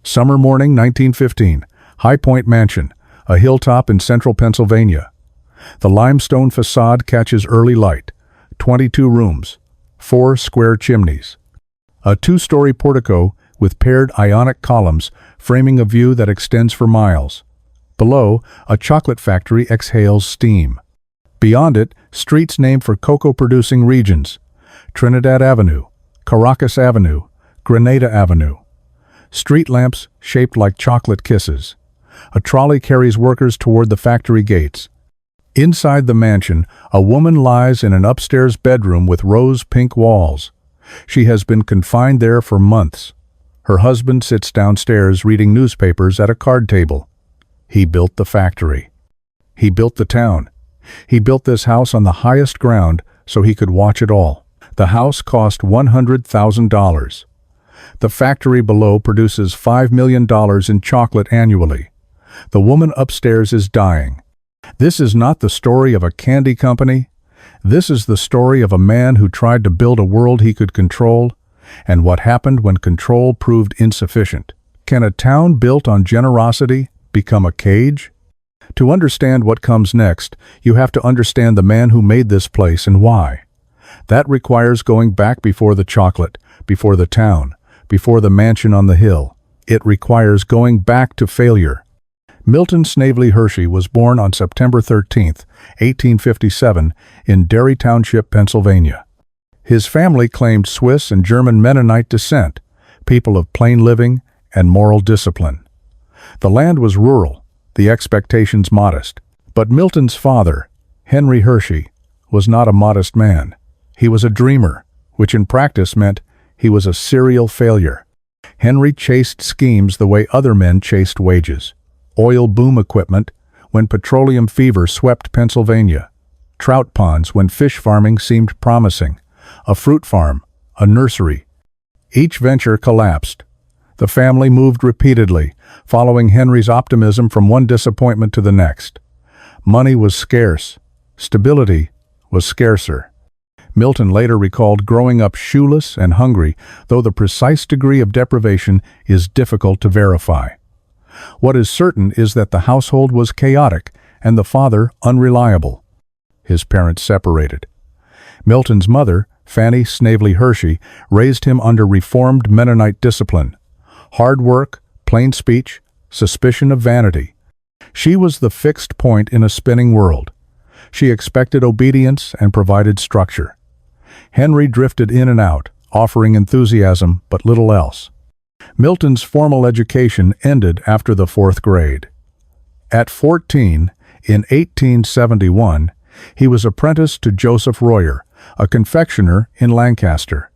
Summer morning, 1915. High Point Mansion, a hilltop in central Pennsylvania. The limestone facade catches early light. 22 rooms, 4 square chimneys. A 2-story portico with paired ionic columns framing a view that extends for miles. Below, a chocolate factory exhales steam. Beyond it, streets named for cocoa-producing regions: Trinidad Avenue, Caracas Avenue, Grenada Avenue. Street lamps shaped like chocolate kisses. A trolley carries workers toward the factory gates. Inside the mansion, a woman lies in an upstairs bedroom with rose-pink walls. She has been confined there for months. Her husband sits downstairs reading newspapers at a card table. He built the factory. He built the town. He built this house on the highest ground so he could watch it all. The house cost $100,000. The factory below produces $5 million in chocolate annually. The woman upstairs is dying. This is not the story of a candy company. This is the story of a man who tried to build a world he could control, and what happened when control proved insufficient. Can a town built on generosity become a cage? To understand what comes next, you have to understand the man who made this place and why. That requires going back before the chocolate, before the town, before the mansion on the hill. It requires going back to failure. Milton Hershey was born on September 13, 1857, in Derry Township, Pennsylvania. His family claimed Swiss and German Mennonite descent, people of plain living and moral discipline. The land was rural, the expectations modest. But Milton's father, Henry Hershey, was not a modest man. He was a dreamer, which in practice meant he was a serial failure. Henry chased schemes the way other men chased wages. Oil boom equipment when petroleum fever swept Pennsylvania. Trout ponds when fish farming seemed promising. A fruit farm, a nursery. Each venture collapsed. The family moved repeatedly, following Henry's optimism from one disappointment to the next. Money was scarce. Stability was scarcer. Milton later recalled growing up shoeless and hungry, though the precise degree of deprivation is difficult to verify. What is certain is that the household was chaotic and the father unreliable. His parents separated. Milton's mother, Fanny Snavely Hershey, raised him under Reformed Mennonite discipline. Hard work, plain speech, suspicion of vanity. She was the fixed point in a spinning world. She expected obedience and provided structure. Henry drifted in and out, offering enthusiasm but little else. Milton's formal education ended after the 4th grade. At 14, in 1871, he was apprenticed to Joseph Royer, a confectioner in Lancaster.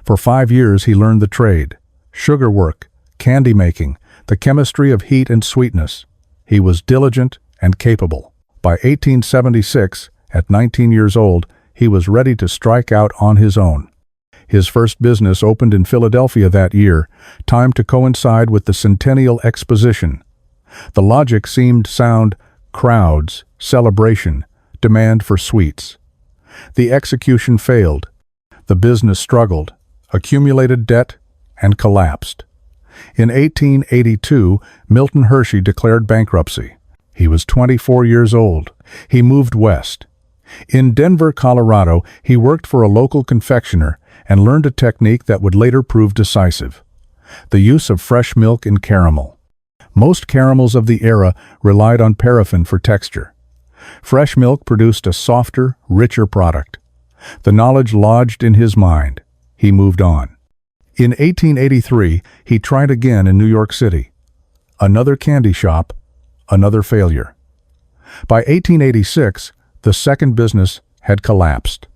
For 5 years he learned the trade: sugar work, candy making, the chemistry of heat and sweetness. He was diligent and capable. By 1876, at 19 years old, he was ready to strike out on his own. His first business opened in Philadelphia that year, timed to coincide with the Centennial Exposition. The logic seemed sound: crowds, celebration, demand for sweets. The execution failed. The business struggled, accumulated debt, and collapsed. In 1882, Milton Hershey declared bankruptcy. He was 24 years old. He moved west. In Denver, Colorado, he worked for a local confectioner and learned a technique that would later prove decisive: the use of fresh milk in caramel. Most caramels of the era relied on paraffin for texture. Fresh milk produced a softer, richer product. The knowledge lodged in his mind. He moved on. In 1883, he tried again in New York City. Another candy shop, another failure. By 1886, the second business had collapsed.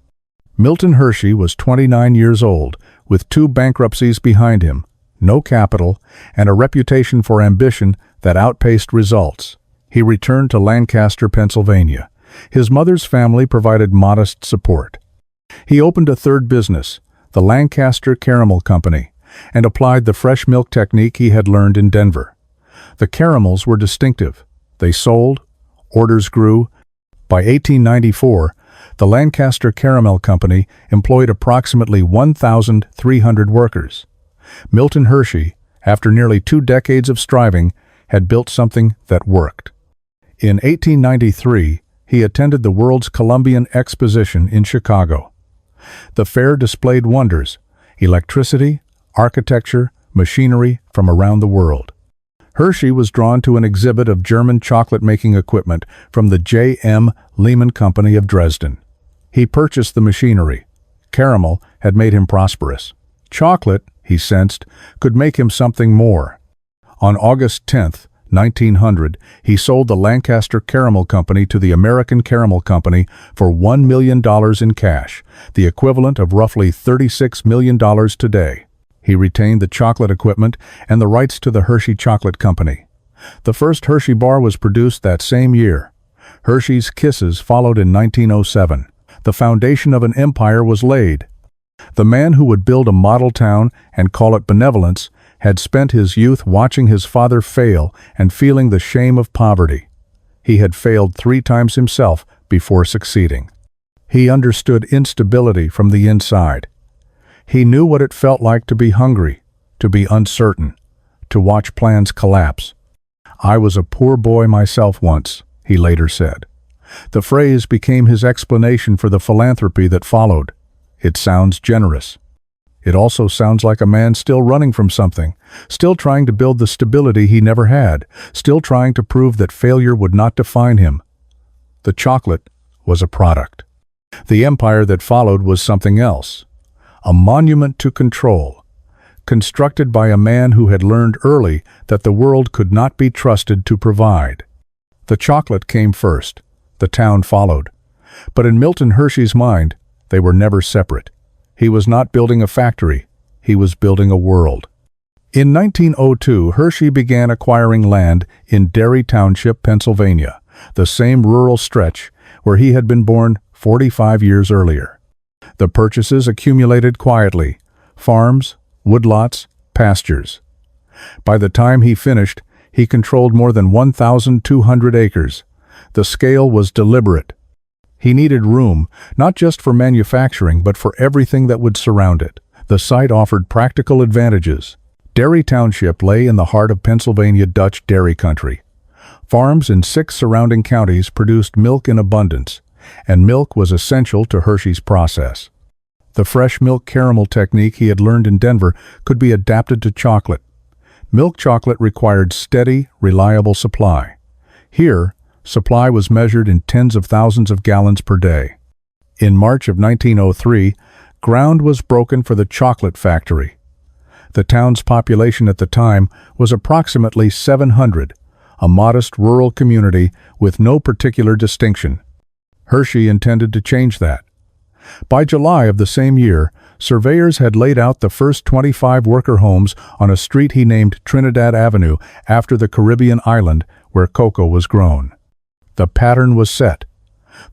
Milton Hershey was 29 years old, with 2 bankruptcies behind him, no capital, and a reputation for ambition that outpaced results. He returned to Lancaster, Pennsylvania. His mother's family provided modest support. He opened a third business, the Lancaster Caramel Company, and applied the fresh milk technique he had learned in Denver. The caramels were distinctive. They sold, orders grew. By 1894, the Lancaster Caramel Company employed approximately 1,300 workers. Milton Hershey, after nearly 2 decades of striving, had built something that worked. In 1893, he attended the World's Columbian Exposition in Chicago. The fair displayed wonders: electricity, architecture, machinery from around the world. Hershey was drawn to an exhibit of German chocolate-making equipment from the J.M. Lehman Company of Dresden. He purchased the machinery. Caramel had made him prosperous. Chocolate, he sensed, could make him something more. On August 10, 1900, he sold the Lancaster Caramel Company to the American Caramel Company for $1 million in cash, the equivalent of roughly $36 million today. He retained the chocolate equipment and the rights to the Hershey Chocolate Company. The first Hershey bar was produced that same year. Hershey's Kisses followed in 1907. The foundation of an empire was laid. The man who would build a model town and call it benevolence had spent his youth watching his father fail and feeling the shame of poverty. He had failed 3 times himself before succeeding. He understood instability from the inside. He knew what it felt like to be hungry, to be uncertain, to watch plans collapse. "I was a poor boy myself once," he later said. The phrase became his explanation for the philanthropy that followed. It sounds generous. It also sounds like a man still running from something, still trying to build the stability he never had, still trying to prove that failure would not define him. The chocolate was a product. The empire that followed was something else. A monument to control, constructed by a man who had learned early that the world could not be trusted to provide. The chocolate came first, the town followed. But in Milton Hershey's mind, they were never separate. He was not building a factory, he was building a world. In 1902, Hershey began acquiring land in Derry Township, Pennsylvania, the same rural stretch where he had been born 45 years earlier. The purchases accumulated quietly: farms, woodlots, pastures. By the time he finished, he controlled more than 1,200 acres. The scale was deliberate. He needed room, not just for manufacturing, but for everything that would surround it. The site offered practical advantages. Derry Township lay in the heart of Pennsylvania Dutch dairy country. Farms in 6 surrounding counties produced milk in abundance, and milk was essential to Hershey's process. The fresh milk caramel technique he had learned in Denver could be adapted to chocolate. Milk chocolate required steady, reliable supply. Here, supply was measured in tens of thousands of gallons per day. In March of 1903, ground was broken for the chocolate factory. The town's population at the time was approximately 700, a modest rural community with no particular distinction. Hershey intended to change that. By July of the same year, surveyors had laid out the first 25 worker homes on a street he named Trinidad Avenue after the Caribbean island where cocoa was grown. The pattern was set.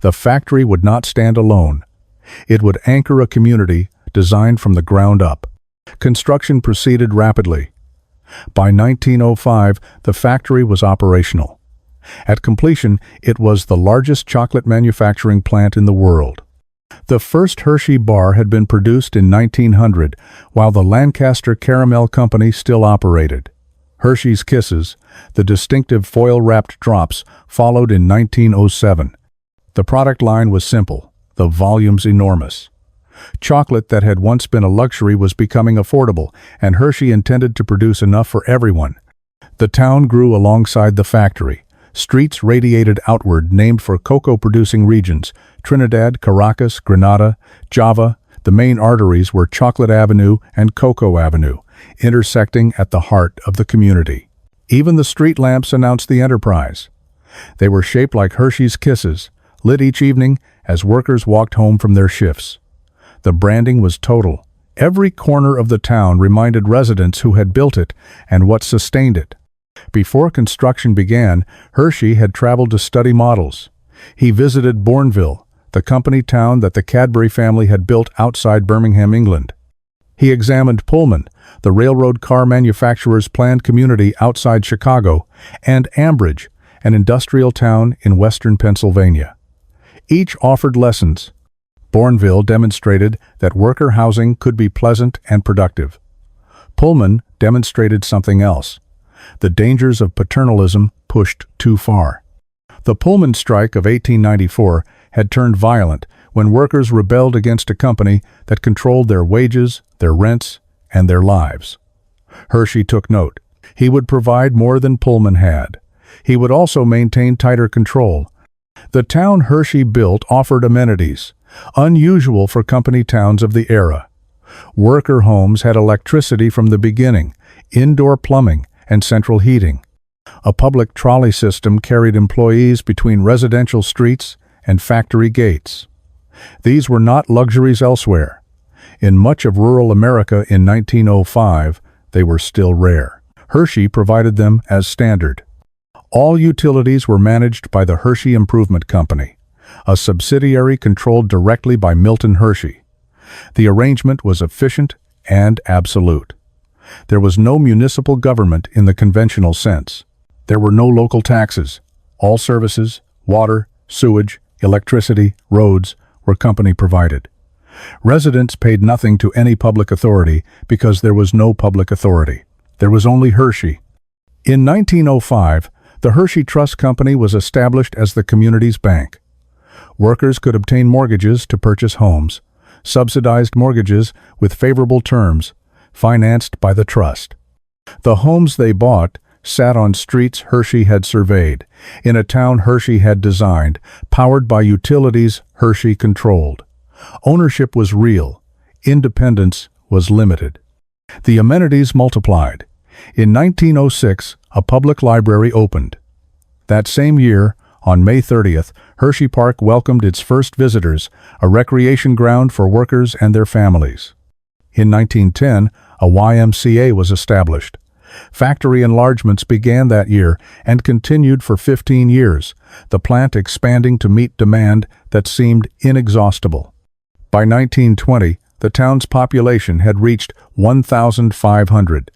The factory would not stand alone. It would anchor a community designed from the ground up. Construction proceeded rapidly. By 1905, the factory was operational. At completion, it was the largest chocolate manufacturing plant in the world. The first Hershey bar had been produced in 1900, while the Lancaster Caramel Company still operated. Hershey's Kisses, the distinctive foil-wrapped drops, followed in 1907. The product line was simple, the volumes enormous. Chocolate that had once been a luxury was becoming affordable, and Hershey intended to produce enough for everyone. The town grew alongside the factory. Streets radiated outward, named for cocoa-producing regions: Trinidad, Caracas, Grenada, Java. The main arteries were Chocolate Avenue and Cocoa Avenue, intersecting at the heart of the community. Even the street lamps announced the enterprise. They were shaped like Hershey's Kisses, lit each evening as workers walked home from their shifts. The branding was total. Every corner of the town reminded residents who had built it and what sustained it. Before construction began, Hershey had traveled to study models. He visited Bournville, the company town that the Cadbury family had built outside Birmingham, England. He examined Pullman, the railroad car manufacturer's planned community outside Chicago, and Ambridge, an industrial town in western Pennsylvania. Each offered lessons. Bournville demonstrated that worker housing could be pleasant and productive. Pullman demonstrated something else. The dangers of paternalism pushed too far. The Pullman strike of 1894 had turned violent when workers rebelled against a company that controlled their wages, their rents, and their lives. Hershey took note. He would provide more than Pullman had. He would also maintain tighter control. The town Hershey built offered amenities, unusual for company towns of the era. Worker homes had electricity from the beginning, indoor plumbing, and central heating. A public trolley system carried employees between residential streets and factory gates. These were not luxuries elsewhere. In much of rural America in 1905, they were still rare. Hershey provided them as standard. All utilities were managed by the Hershey Improvement Company, a subsidiary controlled directly by Milton Hershey. The arrangement was efficient and absolute. There was no municipal government in the conventional sense. There were no local taxes. All services, water, sewage, electricity, roads, were company provided. Residents paid nothing to any public authority because there was no public authority. There was only Hershey. In 1905, the Hershey Trust Company was established as the community's bank. Workers could obtain mortgages to purchase homes, subsidized mortgages with favorable terms, financed by the trust. The homes they bought sat on streets Hershey had surveyed, in a town Hershey had designed, powered by utilities Hershey controlled. Ownership was real. Independence was limited. The amenities multiplied. In 1906, a public library opened. That same year, on May 30th, Hershey Park welcomed its first visitors, a recreation ground for workers and their families. In 1910, a YMCA was established. Factory enlargements began that year and continued for 15 years, the plant expanding to meet demand that seemed inexhaustible. By 1920, the town's population had reached 1,500,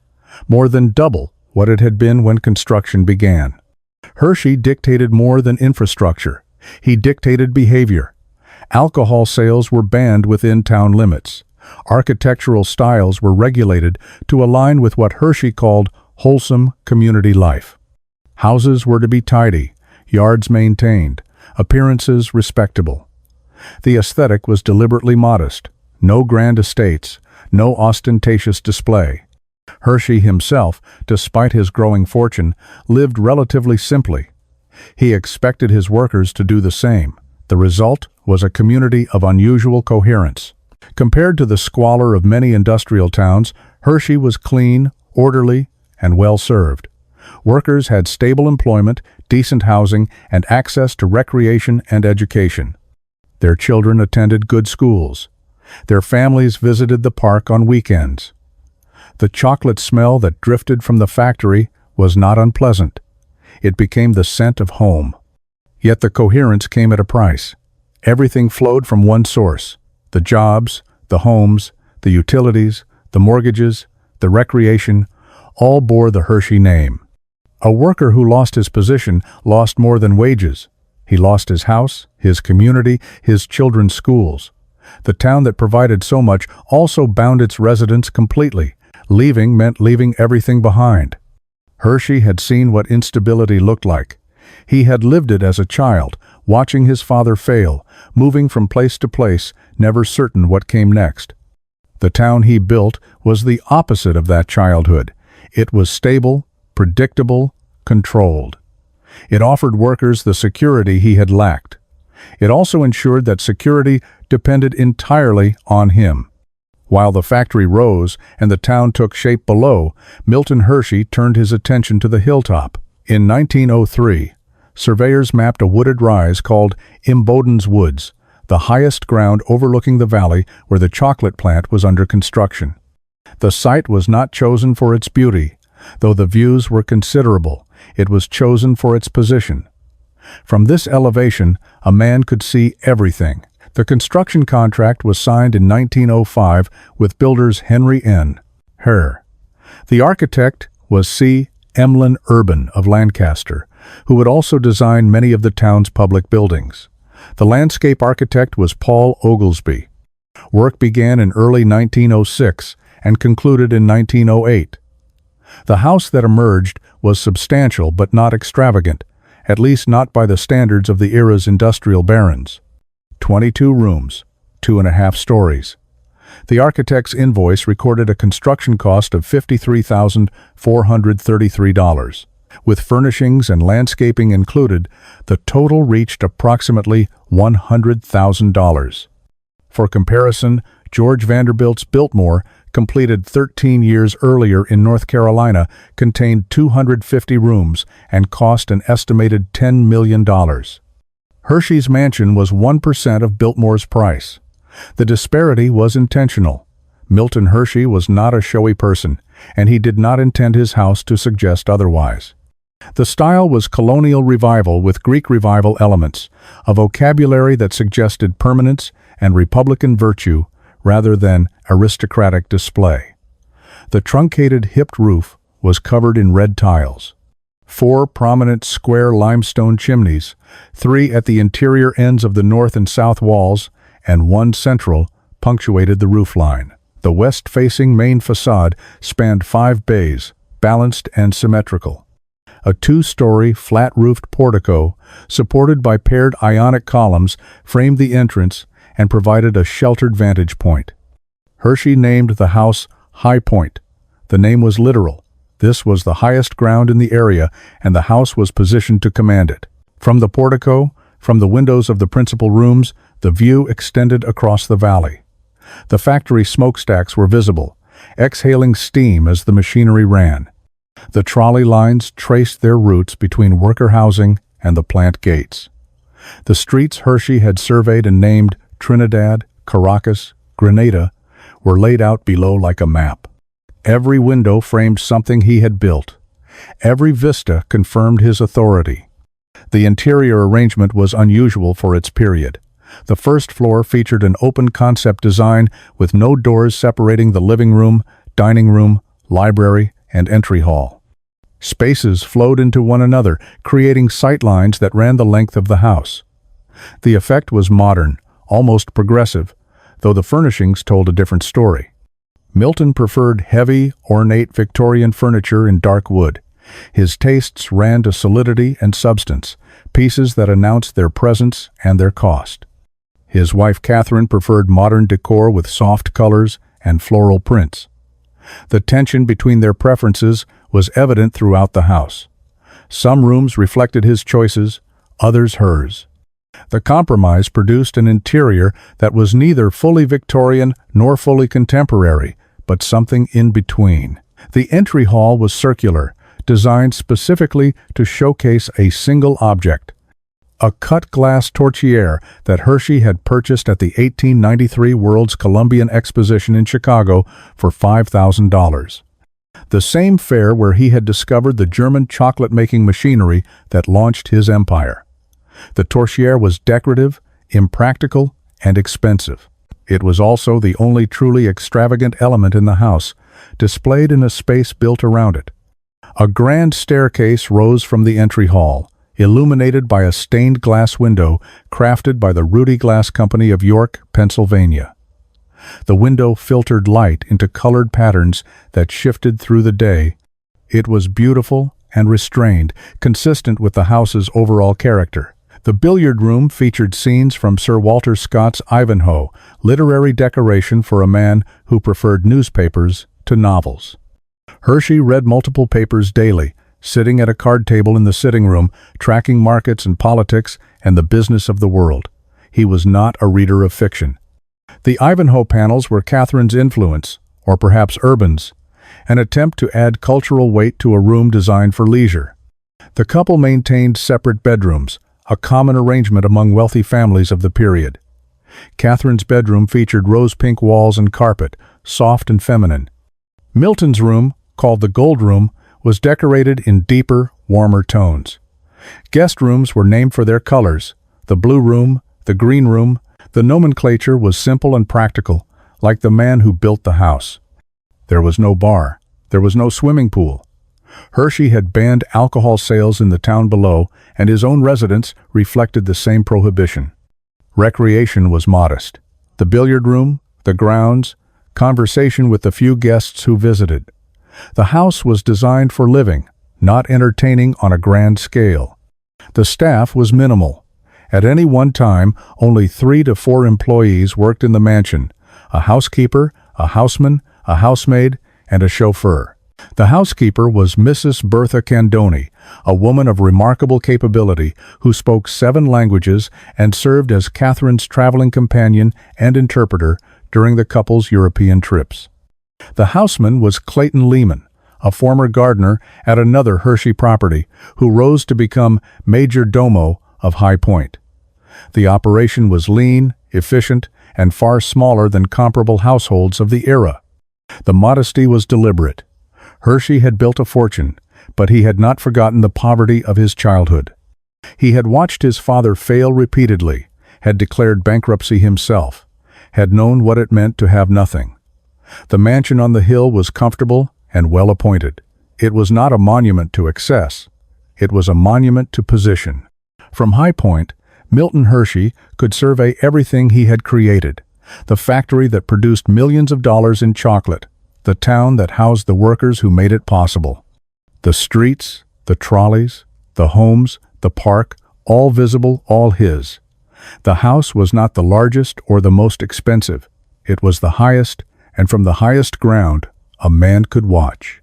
more than double what it had been when construction began. Hershey dictated more than infrastructure. He dictated behavior. Alcohol sales were banned within town limits. Architectural styles were regulated to align with what Hershey called wholesome community life. Houses were to be tidy, yards maintained, appearances respectable. The aesthetic was deliberately modest. No grand estates, no ostentatious display. Hershey himself, despite his growing fortune, lived relatively simply. He expected his workers to do the same. The result was a community of unusual coherence. Compared to the squalor of many industrial towns, Hershey was clean, orderly, and well-served. Workers had stable employment, decent housing, and access to recreation and education. Their children attended good schools. Their families visited the park on weekends. The chocolate smell that drifted from the factory was not unpleasant. It became the scent of home. Yet the coherence came at a price. Everything flowed from one source: the jobs, the homes, the utilities, the mortgages, the recreation, all bore the Hershey name. A worker who lost his position lost more than wages. He lost his house, his community, his children's schools. The town that provided so much also bound its residents completely. Leaving meant leaving everything behind. Hershey had seen what instability looked like. He had lived it as a child, watching his father fail, moving from place to place, never certain what came next. The town he built was the opposite of that childhood. It was stable, predictable, controlled. It offered workers the security he had lacked. It also ensured that security depended entirely on him. While the factory rose and the town took shape below, Milton Hershey turned his attention to the hilltop. In 1903, surveyors mapped a wooded rise called Imboden's Woods, the highest ground overlooking the valley where the chocolate plant was under construction. The site was not chosen for its beauty. Though the views were considerable, it was chosen for its position. From this elevation, a man could see everything. The construction contract was signed in 1905 with builders Henry N. Herr. The architect was C. Emlyn Urban of Lancaster, who would also design many of the town's public buildings. The landscape architect was Paul Oglesby. Work began in early 1906 and concluded in 1908. The house that emerged was substantial but not extravagant, at least not by the standards of the era's industrial barons. 22 rooms, 2.5 stories. The architect's invoice recorded a construction cost of $53,433. With furnishings and landscaping included, the total reached approximately $100,000. For comparison, George Vanderbilt's Biltmore, completed 13 years earlier in North Carolina, contained 250 rooms and cost an estimated $10 million. Hershey's mansion was 1% of Biltmore's price. The disparity was intentional. Milton Hershey was not a showy person, and he did not intend his house to suggest otherwise. The style was colonial revival with Greek revival elements, a vocabulary that suggested permanence and republican virtue rather than aristocratic display. The truncated hipped roof was covered in red tiles. 4 prominent square limestone chimneys, 3 at the interior ends of the north and south walls, and 1 central, punctuated the roofline. The west-facing main facade spanned 5 bays, balanced and symmetrical. A 2-story, flat-roofed portico, supported by paired Ionic columns, framed the entrance and provided a sheltered vantage point. Hershey named the house High Point. The name was literal. This was the highest ground in the area, and the house was positioned to command it. From the portico, from the windows of the principal rooms, the view extended across the valley. The factory smokestacks were visible, exhaling steam as the machinery ran. The trolley lines traced their routes between worker housing and the plant gates. The streets Hershey had surveyed and named Trinidad, Caracas, Grenada were laid out below like a map. Every window framed something he had built. Every vista confirmed his authority. The interior arrangement was unusual for its period. The first floor featured an open concept design with no doors separating the living room, dining room, library, and entry hall. Spaces flowed into one another, creating sightlines that ran the length of the house. The effect was modern, almost progressive, though the furnishings told a different story. Milton preferred heavy, ornate Victorian furniture in dark wood. His tastes ran to solidity and substance, pieces that announced their presence and their cost. His wife Catherine preferred modern decor with soft colors and floral prints. The tension between their preferences was evident throughout the house. Some rooms reflected his choices, others hers. The compromise produced an interior that was neither fully Victorian nor fully contemporary, but something in between. The entry hall was circular, designed specifically to showcase a single object, a cut-glass torchiere that Hershey had purchased at the 1893 World's Columbian Exposition in Chicago for $5,000. The same fair where he had discovered the German chocolate-making machinery that launched his empire. The torchiere was decorative, impractical, and expensive. It was also the only truly extravagant element in the house, displayed in a space built around it. A grand staircase rose from the entry hall, illuminated by a stained glass window crafted by the Rudy Glass Company of York, Pennsylvania. The window filtered light into colored patterns that shifted through the day. It was beautiful and restrained, consistent with the house's overall character. The billiard room featured scenes from Sir Walter Scott's Ivanhoe, literary decoration for a man who preferred newspapers to novels. Hershey read multiple papers daily, sitting at a card table in the sitting room, tracking markets and politics and the business of the world. He was not a reader of fiction. The Ivanhoe panels were Catherine's influence, or perhaps Urban's, an attempt to add cultural weight to a room designed for leisure. The couple maintained separate bedrooms, a common arrangement among wealthy families of the period. Catherine's bedroom featured rose-pink walls and carpet, soft and feminine. Milton's room, called the Gold Room, was decorated in deeper, warmer tones. Guest rooms were named for their colors: the blue room, the green room. The nomenclature was simple and practical, like the man who built the house. There was no bar. There was no swimming pool. Hershey had banned alcohol sales in the town below, and his own residence reflected the same prohibition. Recreation was modest. The billiard room, the grounds, conversation with the few guests who visited. The house was designed for living, not entertaining on a grand scale. The staff was minimal. At any one time, only 3 to 4 employees worked in the mansion: a housekeeper, a houseman, a housemaid, and a chauffeur. The housekeeper was Mrs. Bertha Candoni, a woman of remarkable capability who spoke 7 languages and served as Catherine's traveling companion and interpreter during the couple's European trips. The houseman was Clayton Lehman, a former gardener at another Hershey property, who rose to become major domo of High Point. The operation was lean, efficient, and far smaller than comparable households of the era. The modesty was deliberate. Hershey had built a fortune, but he had not forgotten the poverty of his childhood. He had watched his father fail repeatedly, had declared bankruptcy himself, had known what it meant to have nothing. The mansion on the hill was comfortable and well appointed. It was not a monument to excess. It was a monument to position. From High Point, Milton Hershey could survey everything he had created: the factory that produced millions of dollars in chocolate, the town that housed the workers who made it possible, the streets, the trolleys, the homes, the park, all visible, all his. The house was not the largest or the most expensive. It was the highest, and from the highest ground, a man could watch.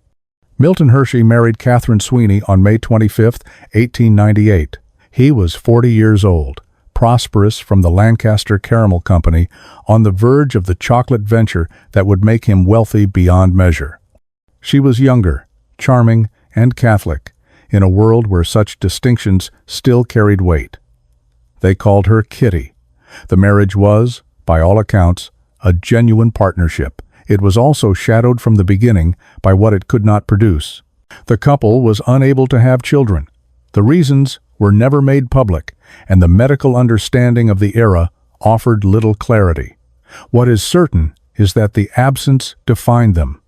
Milton Hershey married Catherine Sweeney on May 25, 1898. He was 40 years old, prosperous from the Lancaster Caramel Company, on the verge of the chocolate venture that would make him wealthy beyond measure. She was younger, charming, and Catholic, in a world where such distinctions still carried weight. They called her Kitty. The marriage was, by all accounts, a genuine partnership. It was also shadowed from the beginning by what it could not produce. The couple was unable to have children. The reasons were never made public, and the medical understanding of the era offered little clarity. What is certain is that the absence defined them.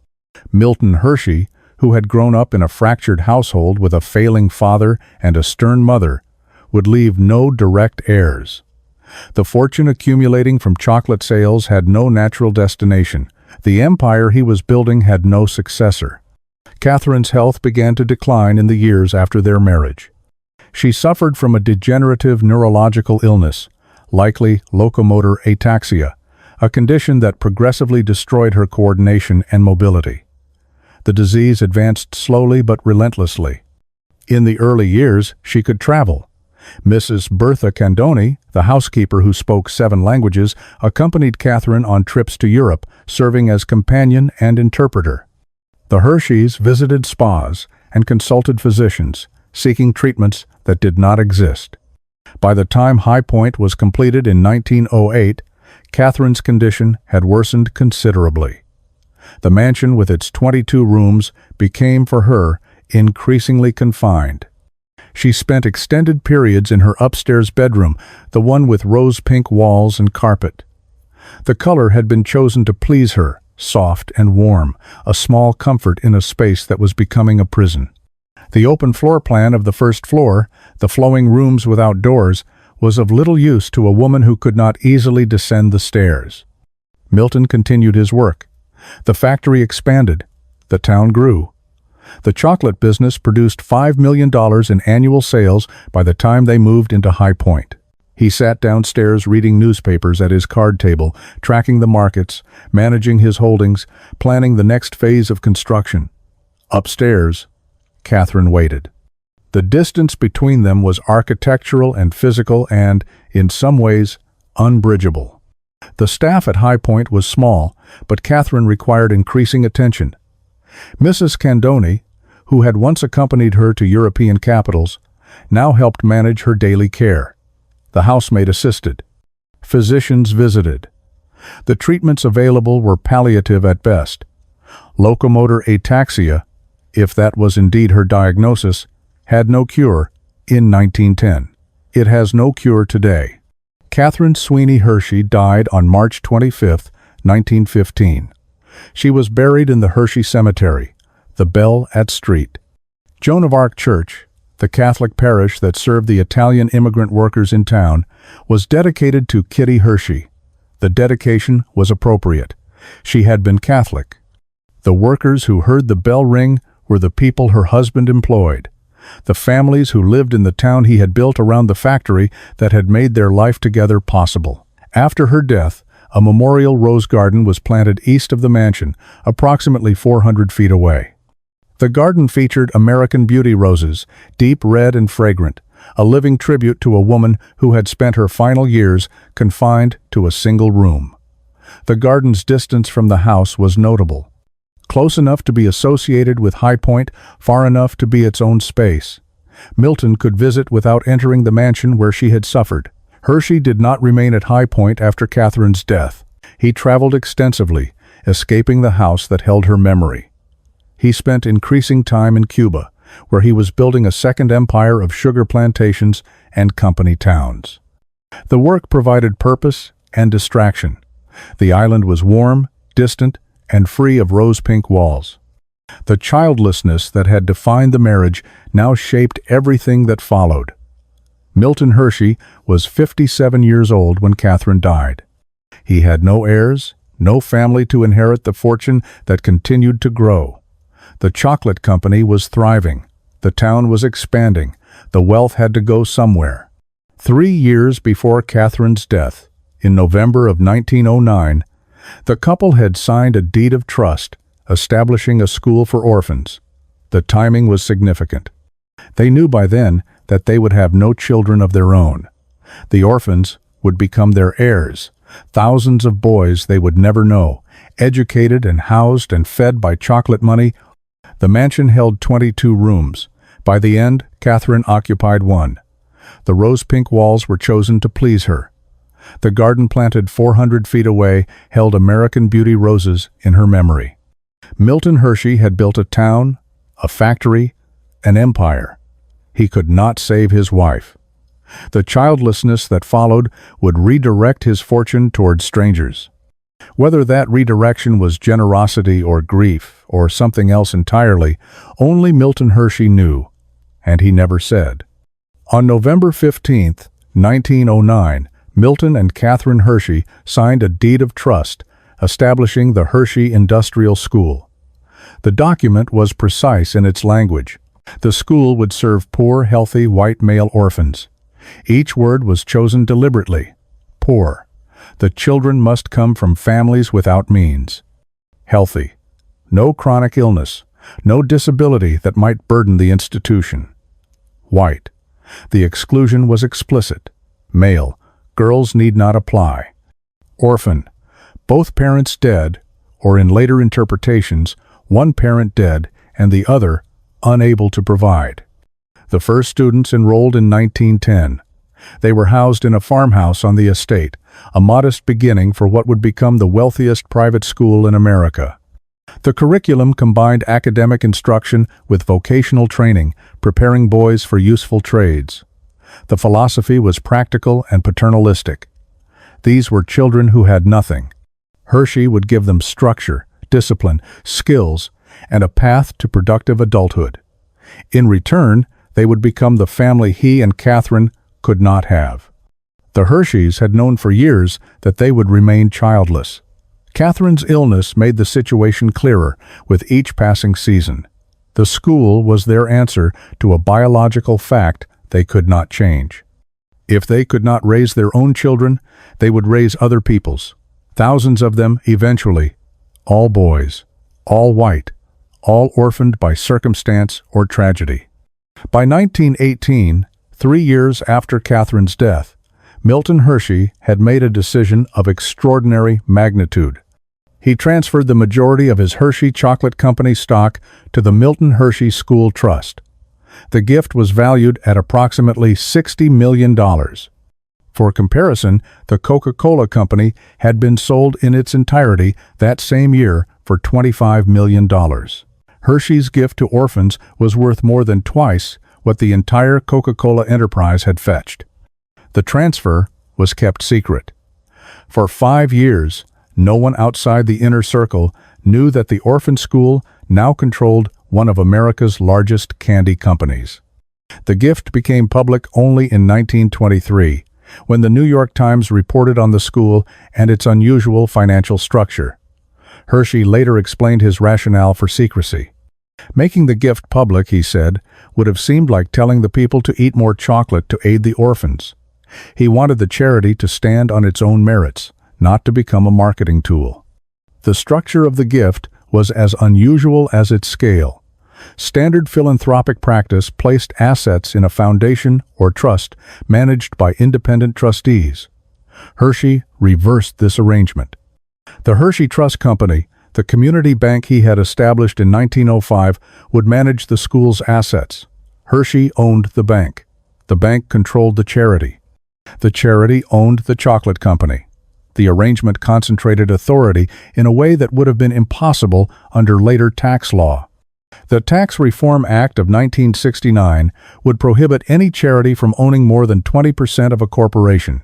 Milton Hershey, who had grown up in a fractured household with a failing father and a stern mother, would leave no direct heirs. The fortune accumulating from chocolate sales had no natural destination. The empire he was building had no successor. Catherine's health began to decline in the years after their marriage. She suffered from a degenerative neurological illness, likely locomotor ataxia, a condition that progressively destroyed her coordination and mobility. The disease advanced slowly but relentlessly. In the early years, she could travel. Mrs. Bertha Candoni, the housekeeper who spoke 7 languages, accompanied Catherine on trips to Europe, serving as companion and interpreter. The Hersheys visited spas and consulted physicians, seeking treatments that did not exist. By the time High Point was completed in 1908, Catherine's condition had worsened considerably. The mansion with its 22 rooms became for her increasingly confined. She spent extended periods in her upstairs bedroom, the one with rose-pink walls and carpet. The color had been chosen to please her, soft and warm, a small comfort in a space that was becoming a prison. The open floor plan of the first floor, the flowing rooms without doors, was of little use to a woman who could not easily descend the stairs. Milton continued his work. The factory expanded. The town grew. The chocolate business produced $5 million in annual sales by the time they moved into High Point. He sat downstairs reading newspapers at his card table, tracking the markets, managing his holdings, planning the next phase of construction. Upstairs, Catherine waited. The distance between them was architectural and physical and, in some ways, unbridgeable. The staff at High Point was small, but Catherine required increasing attention. Mrs. Candoni, who had once accompanied her to European capitals, now helped manage her daily care. The housemaid assisted. Physicians visited. The treatments available were palliative at best. Locomotor ataxia, if that was indeed her diagnosis, had no cure in 1910. It has no cure today. Catherine Sweeney Hershey died on March 25, 1915. She was buried in the Hershey Cemetery, the Bell at Street. Joan of Arc Church, the Catholic parish that served the Italian immigrant workers in town, was dedicated to Kitty Hershey. The dedication was appropriate. She had been Catholic. The workers who heard the bell ring were the people her husband employed, the families who lived in the town he had built around the factory that had made their life together possible. After her death, a memorial rose garden was planted east of the mansion, approximately 400 feet away. The garden featured American Beauty roses, deep red and fragrant, a living tribute to a woman who had spent her final years confined to a single room. The garden's distance from the house was notable. Close enough to be associated with High Point, far enough to be its own space. Milton could visit without entering the mansion where she had suffered. Hershey did not remain at High Point after Catherine's death. He traveled extensively, escaping the house that held her memory. He spent increasing time in Cuba, where he was building a second empire of sugar plantations and company towns. The work provided purpose and distraction. The island was warm, distant, and free of rose-pink walls. The childlessness that had defined the marriage now shaped everything that followed. Milton Hershey was 57 years old when Catherine died. He had no heirs, no family to inherit the fortune that continued to grow. The chocolate company was thriving. The town was expanding. The wealth had to go somewhere. 3 years before Catherine's death, in November of 1909, the couple had signed a deed of trust, establishing a school for orphans. The timing was significant. They knew by then that they would have no children of their own. The orphans would become their heirs, thousands of boys they would never know, educated and housed and fed by chocolate money. The mansion held 22 rooms. By the end, Catherine occupied one. The rose-pink walls were chosen to please her. The garden planted 400 feet away held American Beauty roses in her memory. Milton Hershey had built a town, a factory, an empire. He could not save his wife. The childlessness that followed would redirect his fortune toward strangers. Whether that redirection was generosity or grief or something else entirely, only Milton Hershey knew, and he never said. On November 15, 1909, Milton and Catherine Hershey signed a deed of trust, establishing the Hershey Industrial School. The document was precise in its language. The school would serve poor, healthy, white male orphans. Each word was chosen deliberately. Poor. The children must come from families without means. Healthy. No chronic illness. No disability that might burden the institution. White. The exclusion was explicit. Male. Girls need not apply. Orphan. Both parents dead, or in later interpretations, one parent dead and the other unable to provide. The first students enrolled in 1910. They were housed in a farmhouse on the estate, a modest beginning for what would become the wealthiest private school in America. The curriculum combined academic instruction with vocational training, preparing boys for useful trades. The philosophy was practical and paternalistic. These were children who had nothing. Hershey would give them structure, discipline, skills, and a path to productive adulthood. In return, they would become the family he and Catherine could not have. The Hersheys had known for years that they would remain childless. Catherine's illness made the situation clearer with each passing season. The school was their answer to a biological fact they could not change. If they could not raise their own children, they would raise other people's. Thousands of them eventually, all boys, all white, all orphaned by circumstance or tragedy. By 1918, 3 years after Catherine's death, Milton Hershey had made a decision of extraordinary magnitude. He transferred the majority of his Hershey Chocolate Company stock to the Milton Hershey School Trust. The gift was valued at approximately $60 million. For comparison, the Coca-Cola Company had been sold in its entirety that same year for $25 million. Hershey's gift to orphans was worth more than twice what the entire Coca-Cola enterprise had fetched. The transfer was kept secret. For 5 years, no one outside the inner circle knew that the orphan school now controlled one of America's largest candy companies. The gift became public only in 1923, when the New York Times reported on the school and its unusual financial structure. Hershey later explained his rationale for secrecy. Making the gift public, he said, would have seemed like telling the people to eat more chocolate to aid the orphans. He wanted the charity to stand on its own merits, not to become a marketing tool. The structure of the gift was as unusual as its scale. Standard philanthropic practice placed assets in a foundation or trust managed by independent trustees. Hershey reversed this arrangement. The Hershey Trust Company, the community bank he had established in 1905, would manage the school's assets. Hershey owned the bank. The bank controlled the charity. The charity owned the chocolate company. The arrangement concentrated authority in a way that would have been impossible under later tax law. The Tax Reform Act of 1969 would prohibit any charity from owning more than 20% of a corporation.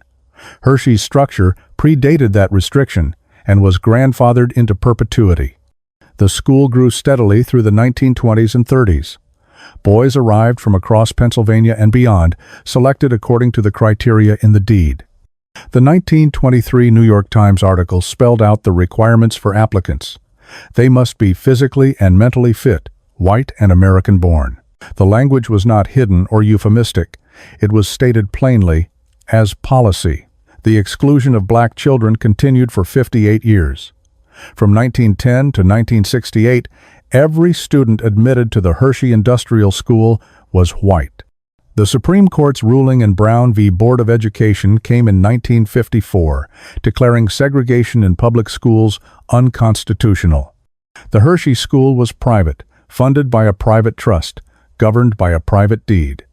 Hershey's structure predated that restriction and was grandfathered into perpetuity. The school grew steadily through the 1920s and 30s. Boys arrived from across Pennsylvania and beyond, selected according to the criteria in the deed. The 1923 New York Times article spelled out the requirements for applicants. They must be physically and mentally fit, white and American-born. The language was not hidden or euphemistic. It was stated plainly as policy. The exclusion of black children continued for 58 years. From 1910 to 1968, every student admitted to the Hershey Industrial School was white. The Supreme Court's ruling in Brown v. Board of Education came in 1954, declaring segregation in public schools unconstitutional. The Hershey School was private, funded by a private trust, governed by a private deed.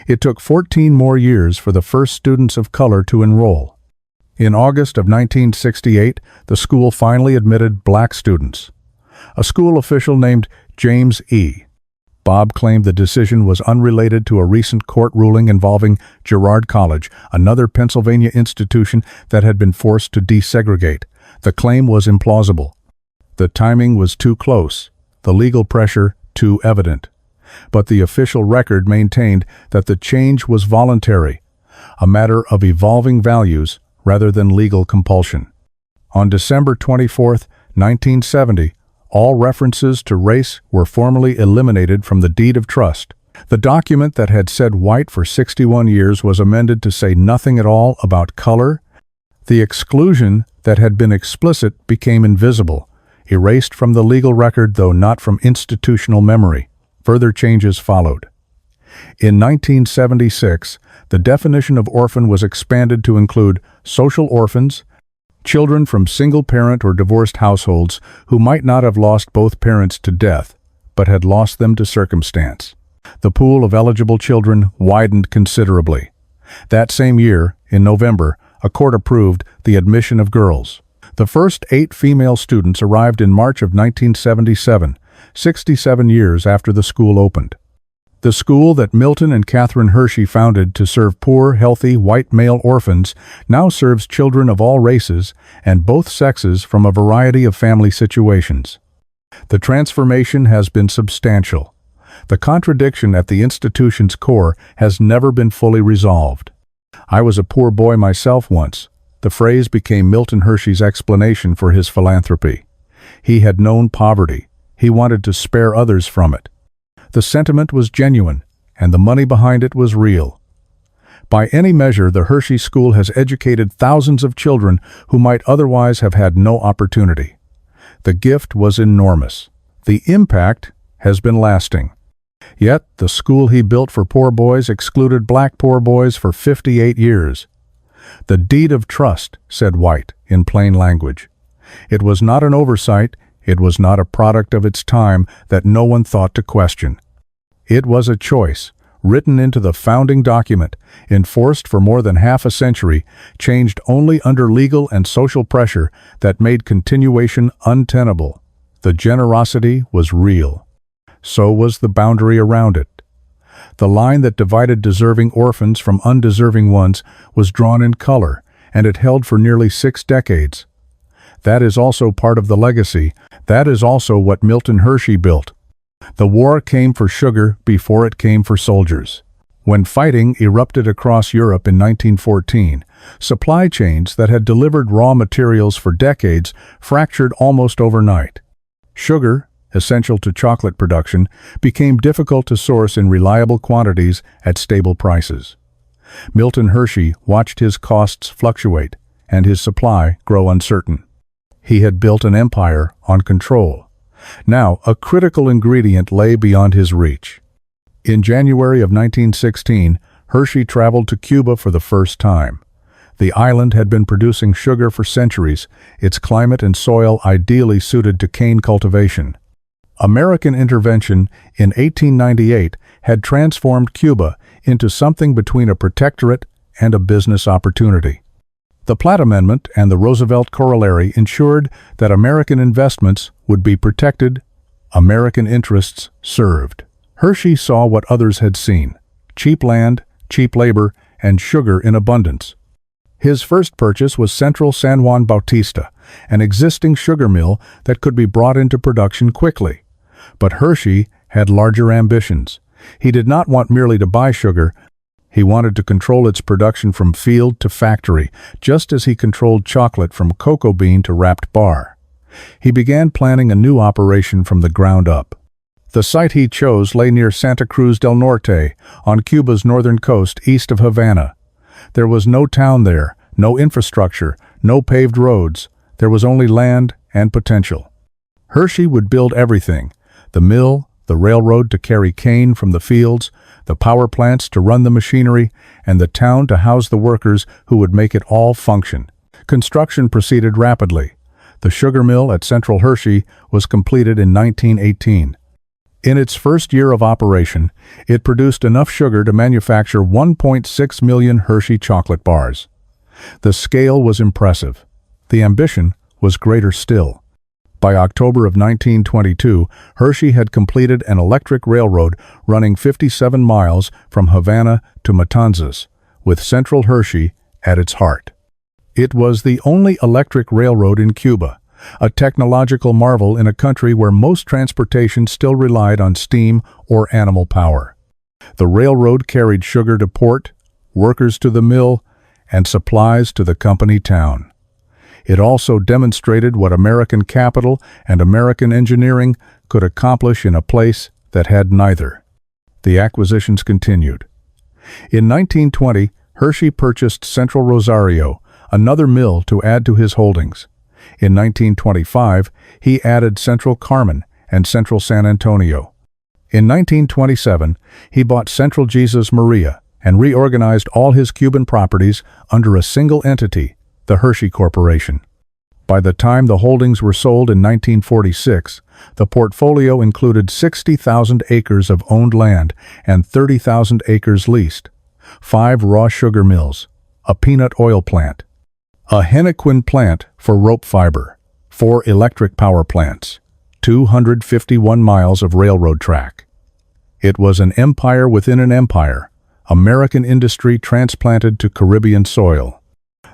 It took 14 more years for the first students of color to enroll. In August of 1968, the school finally admitted black students. A school official named James E. Bob claimed the decision was unrelated to a recent court ruling involving Girard College, another Pennsylvania institution that had been forced to desegregate. The claim was implausible. The timing was too close, the legal pressure too evident. But the official record maintained that the change was voluntary, a matter of evolving values rather than legal compulsion. On December 24, 1970, all references to race were formally eliminated from the deed of trust. The document that had said white for 61 years was amended to say nothing at all about color. The exclusion that had been explicit became invisible, erased from the legal record though not from institutional memory. Further changes followed. In 1976, the definition of orphan was expanded to include social orphans, children from single-parent or divorced households who might not have lost both parents to death, but had lost them to circumstance. The pool of eligible children widened considerably. That same year, in November, a court approved the admission of girls. The first 8 female students arrived in March of 1977, 67 years after the school opened. The school that Milton and Catherine Hershey founded to serve poor, healthy, white male orphans now serves children of all races and both sexes from a variety of family situations. The transformation has been substantial. The contradiction at the institution's core has never been fully resolved. I was a poor boy myself once. The phrase became Milton Hershey's explanation for his philanthropy. He had known poverty. He wanted to spare others from it. The sentiment was genuine, and the money behind it was real. By any measure, the Hershey School has educated thousands of children who might otherwise have had no opportunity. The gift was enormous. The impact has been lasting. Yet, the school he built for poor boys excluded black poor boys for 58 years. The deed of trust, said White, in plain language. It was not an oversight. It was not a product of its time that no one thought to question. It was a choice, written into the founding document, enforced for more than half a century, changed only under legal and social pressure that made continuation untenable. The generosity was real. So was the boundary around it. The line that divided deserving orphans from undeserving ones was drawn in color, and it held for nearly 6 decades. That is also part of the legacy. That is also what Milton Hershey built. The war came for sugar before it came for soldiers. When fighting erupted across Europe in 1914, supply chains that had delivered raw materials for decades fractured almost overnight. Sugar, essential to chocolate production, became difficult to source in reliable quantities at stable prices. Milton Hershey watched his costs fluctuate and his supply grow uncertain. He had built an empire on control. Now, a critical ingredient lay beyond his reach. In January of 1916, Hershey traveled to Cuba for the first time. The island had been producing sugar for centuries, its climate and soil ideally suited to cane cultivation. American intervention in 1898 had transformed Cuba into something between a protectorate and a business opportunity. The Platt Amendment and the Roosevelt Corollary ensured that American investments would be protected, American interests served. Hershey saw what others had seen: cheap land, cheap labor, and sugar in abundance. His first purchase was Central San Juan Bautista, an existing sugar mill that could be brought into production quickly. But Hershey had larger ambitions. He did not want merely to buy sugar. He wanted to control its production from field to factory, just as he controlled chocolate from cocoa bean to wrapped bar. He began planning a new operation from the ground up. The site he chose lay near Santa Cruz del Norte, on Cuba's northern coast east of Havana. There was no town there, no infrastructure, no paved roads. There was only land and potential. Hershey would build everything: the mill, the railroad to carry cane from the fields, the power plants to run the machinery, and the town to house the workers who would make it all function. Construction proceeded rapidly. The sugar mill at Central Hershey was completed in 1918. In its first year of operation, it produced enough sugar to manufacture 1.6 million Hershey chocolate bars. The scale was impressive. The ambition was greater still. By October of 1922, Hershey had completed an electric railroad running 57 miles from Havana to Matanzas, with Central Hershey at its heart. It was the only electric railroad in Cuba, a technological marvel in a country where most transportation still relied on steam or animal power. The railroad carried sugar to port, workers to the mill, and supplies to the company town. It also demonstrated what American capital and American engineering could accomplish in a place that had neither. The acquisitions continued. In 1920, Hershey purchased Central Rosario, another mill, to add to his holdings. In 1925, he added Central Carmen and Central San Antonio. In 1927, he bought Central Jesus Maria and reorganized all his Cuban properties under a single entity, the Hershey Corporation. By the time the holdings were sold in 1946, the portfolio included 60,000 acres of owned land and 30,000 acres leased, 5 raw sugar mills, a peanut oil plant, a henequen plant for rope fiber, 4 electric power plants, 251 miles of railroad track. It was an empire within an empire, American industry transplanted to Caribbean soil.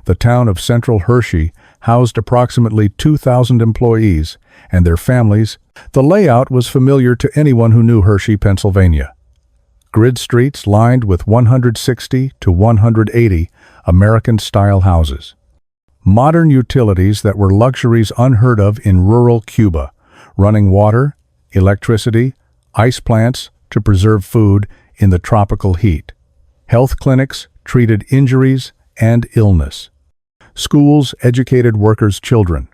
The town of Central Hershey housed approximately 2,000 employees and their families. The layout was familiar to anyone who knew Hershey, Pennsylvania. Grid streets lined with 160 to 180 American-style houses. Modern utilities that were luxuries unheard of in rural Cuba, running water, electricity, ice plants to preserve food in the tropical heat. Health clinics treated injuries and illness. Schools educated workers' children.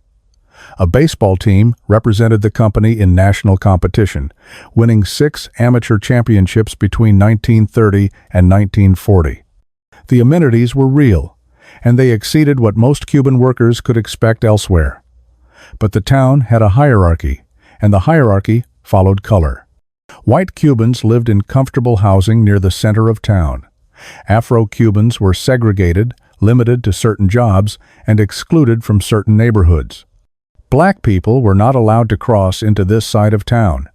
A baseball team represented the company in national competition, winning 6 amateur championships between 1930 and 1940. The amenities were real, and they exceeded what most Cuban workers could expect elsewhere. But the town had a hierarchy, and the hierarchy followed color. White Cubans lived in comfortable housing near the center of town. Afro-Cubans were segregated, limited to certain jobs, and excluded from certain neighborhoods. Black people were not allowed to cross into this side of town,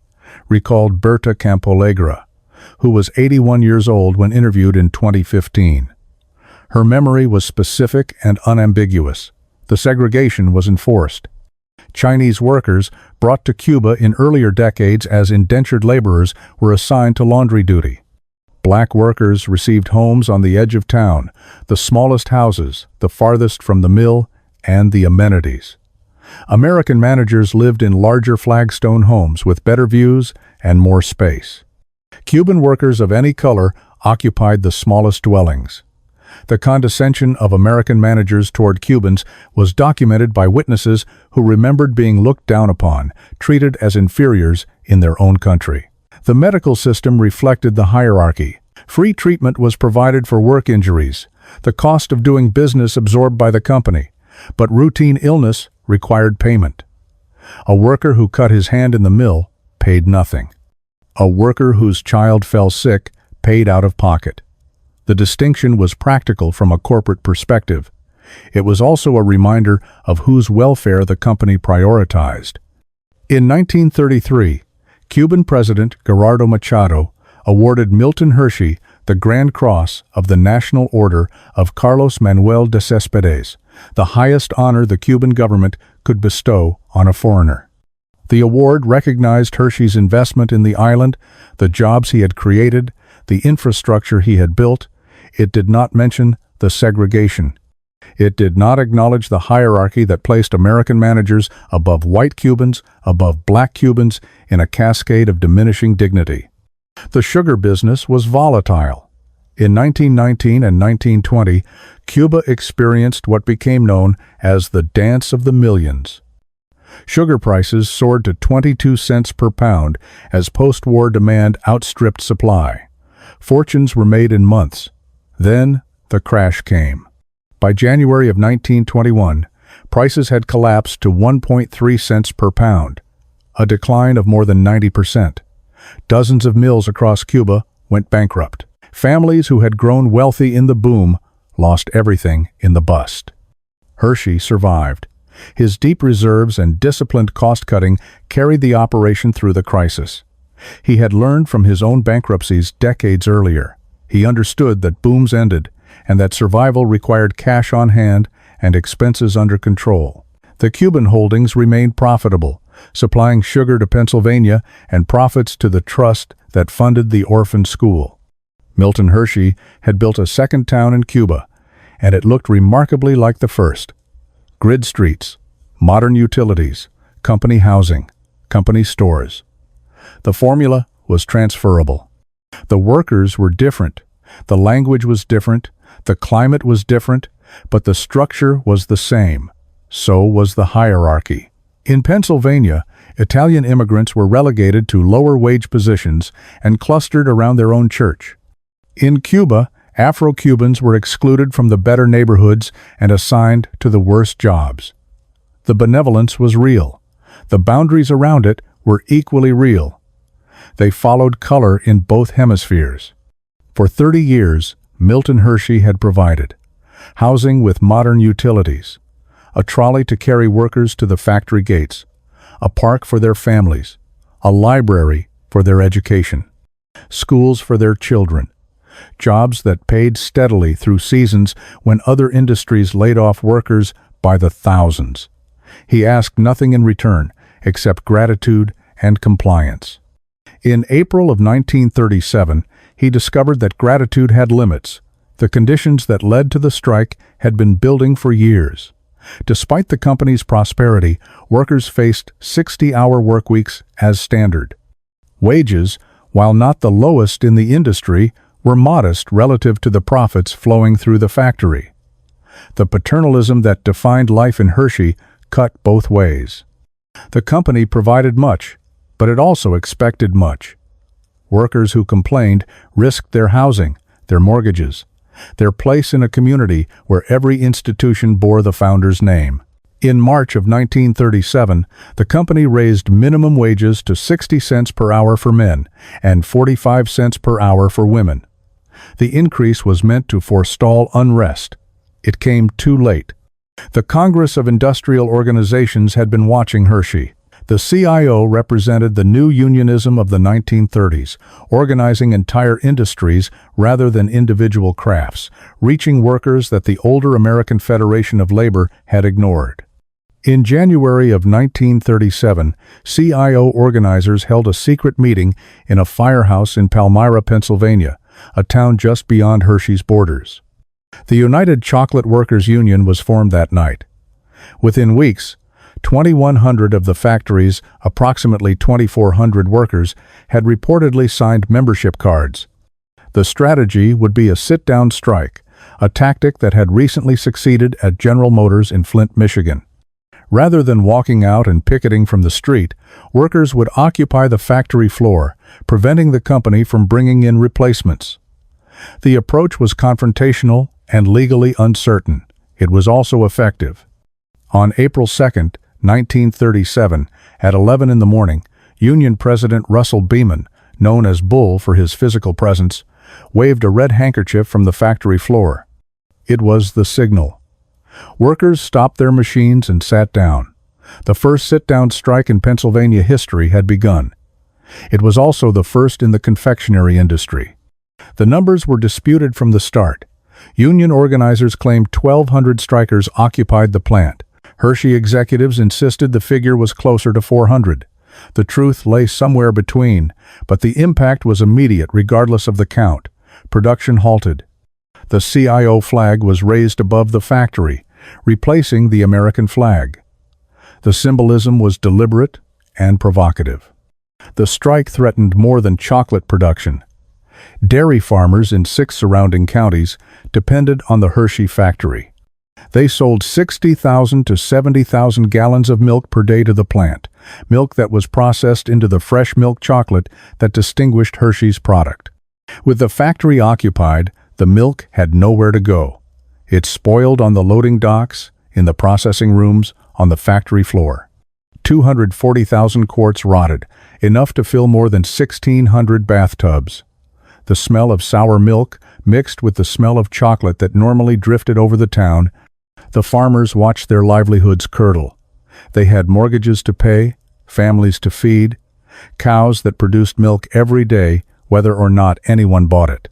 recalled Berta Campolegra, who was 81 years old when interviewed in 2015. Her memory was specific and unambiguous. The segregation was enforced. Chinese workers, brought to Cuba in earlier decades as indentured laborers, were assigned to laundry duty. Black workers received homes on the edge of town, the smallest houses, the farthest from the mill and the amenities. American managers lived in larger flagstone homes with better views and more space. Cuban workers of any color occupied the smallest dwellings. The condescension of American managers toward Cubans was documented by witnesses who remembered being looked down upon, treated as inferiors in their own country. The medical system reflected the hierarchy. Free treatment was provided for work injuries, the cost of doing business absorbed by the company, but routine illness required payment. A worker who cut his hand in the mill paid nothing. A worker whose child fell sick paid out of pocket. The distinction was practical from a corporate perspective. It was also a reminder of whose welfare the company prioritized. In 1933, Cuban President Gerardo Machado awarded Milton Hershey the Grand Cross of the National Order of Carlos Manuel de Céspedes, the highest honor the Cuban government could bestow on a foreigner. The award recognized Hershey's investment in the island, the jobs he had created, the infrastructure he had built. It did not mention the segregation. It did not acknowledge the hierarchy that placed American managers above white Cubans, above black Cubans, in a cascade of diminishing dignity. The sugar business was volatile. In 1919 and 1920, Cuba experienced what became known as the Dance of the Millions. Sugar prices soared to 22 cents per pound as post-war demand outstripped supply. Fortunes were made in months. Then the crash came. By January of 1921, prices had collapsed to 1.3 cents per pound, a decline of more than 90%. Dozens of mills across Cuba went bankrupt. Families who had grown wealthy in the boom lost everything in the bust. Hershey survived. His deep reserves and disciplined cost-cutting carried the operation through the crisis. He had learned from his own bankruptcies decades earlier. He understood that booms ended and that survival required cash on hand and expenses under control. The Cuban holdings remained profitable, supplying sugar to Pennsylvania and profits to the trust that funded the orphan school. Milton Hershey had built a second town in Cuba, and it looked remarkably like the first. Grid streets, modern utilities, company housing, company stores. The formula was transferable. The workers were different, the language was different, the climate was different, but the structure was the same. So was the hierarchy. In Pennsylvania, Italian immigrants were relegated to lower wage positions and clustered around their own church. In Cuba, Afro-Cubans were excluded from the better neighborhoods and assigned to the worst jobs. The benevolence was real. The boundaries around it were equally real. They followed color in both hemispheres. For 30 years, Milton Hershey had provided housing with modern utilities, a trolley to carry workers to the factory gates, a park for their families, a library for their education, schools for their children, jobs that paid steadily through seasons when other industries laid off workers by the thousands. He asked nothing in return except gratitude and compliance. In April of 1937, he discovered that gratitude had limits. The conditions that led to the strike had been building for years. Despite the company's prosperity, workers faced 60-hour workweeks as standard. Wages, while not the lowest in the industry, were modest relative to the profits flowing through the factory. The paternalism that defined life in Hershey cut both ways. The company provided much, but it also expected much. Workers who complained risked their housing, their mortgages, their place in a community where every institution bore the founder's name. In March of 1937, the company raised minimum wages to 60 cents per hour for men and 45 cents per hour for women. The increase was meant to forestall unrest. It came too late. The Congress of Industrial Organizations had been watching Hershey. The CIO represented the new unionism of the 1930s, organizing entire industries rather than individual crafts, reaching workers that the older American Federation of Labor had ignored. In January of 1937, CIO organizers held a secret meeting in a firehouse in Palmyra, Pennsylvania, a town just beyond Hershey's borders. The United Chocolate Workers Union was formed that night. Within weeks, 2,100 of the factory's approximately 2,400 workers had reportedly signed membership cards. The strategy would be a sit-down strike, a tactic that had recently succeeded at General Motors in Flint, Michigan. Rather than walking out and picketing from the street, workers would occupy the factory floor, preventing the company from bringing in replacements. The approach was confrontational and legally uncertain. It was also effective. On April 2, 1937, at 11 in the morning, Union President Russell Beeman, known as Bull for his physical presence, waved a red handkerchief from the factory floor. It was the signal. Workers stopped their machines and sat down. The first sit-down strike in Pennsylvania history had begun. It was also the first in the confectionery industry. The numbers were disputed from the start. Union organizers claimed 1,200 strikers occupied the plant. Hershey executives insisted the figure was closer to 400. The truth lay somewhere between, but the impact was immediate regardless of the count. Production halted. The CIO flag was raised above the factory, replacing the American flag. The symbolism was deliberate and provocative. The strike threatened more than chocolate production. Dairy farmers in 6 surrounding counties depended on the Hershey factory. They sold 60,000 to 70,000 gallons of milk per day to the plant, milk that was processed into the fresh milk chocolate that distinguished Hershey's product. With the factory occupied, the milk had nowhere to go. It spoiled on the loading docks, in the processing rooms, on the factory floor. 240,000 quarts rotted, enough to fill more than 1,600 bathtubs. The smell of sour milk mixed with the smell of chocolate that normally drifted over the town. The farmers watched their livelihoods curdle. They had mortgages to pay, families to feed, cows that produced milk every day, whether or not anyone bought it.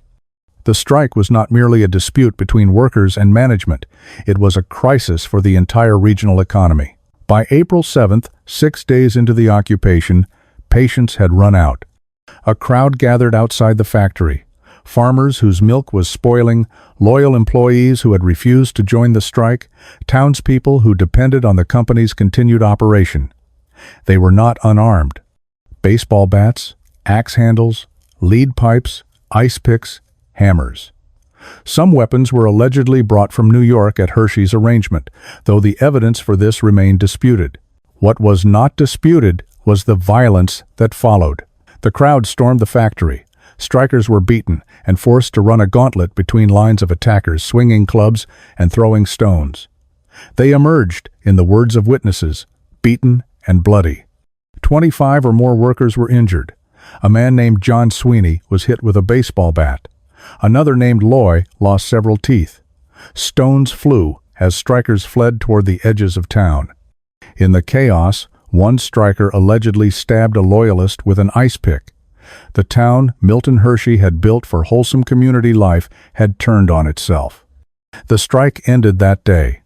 The strike was not merely a dispute between workers and management. It was a crisis for the entire regional economy. By April 7th, 6 days into the occupation, patience had run out. A crowd gathered outside the factory. Farmers whose milk was spoiling, loyal employees who had refused to join the strike, townspeople who depended on the company's continued operation. They were not unarmed. Baseball bats, axe handles, lead pipes, ice picks, hammers. Some weapons were allegedly brought from New York at Hershey's arrangement, though the evidence for this remained disputed. What was not disputed was the violence that followed. The crowd stormed the factory. Strikers were beaten and forced to run a gauntlet between lines of attackers swinging clubs and throwing stones. They emerged, in the words of witnesses, beaten and bloody. 25 or more workers were injured. A man named John Sweeney was hit with a baseball bat. Another named Loy lost several teeth. Stones flew as strikers fled toward the edges of town. In the chaos, one striker allegedly stabbed a loyalist with an ice pick. The town Milton Hershey had built for wholesome community life had turned on itself. The strike ended that day.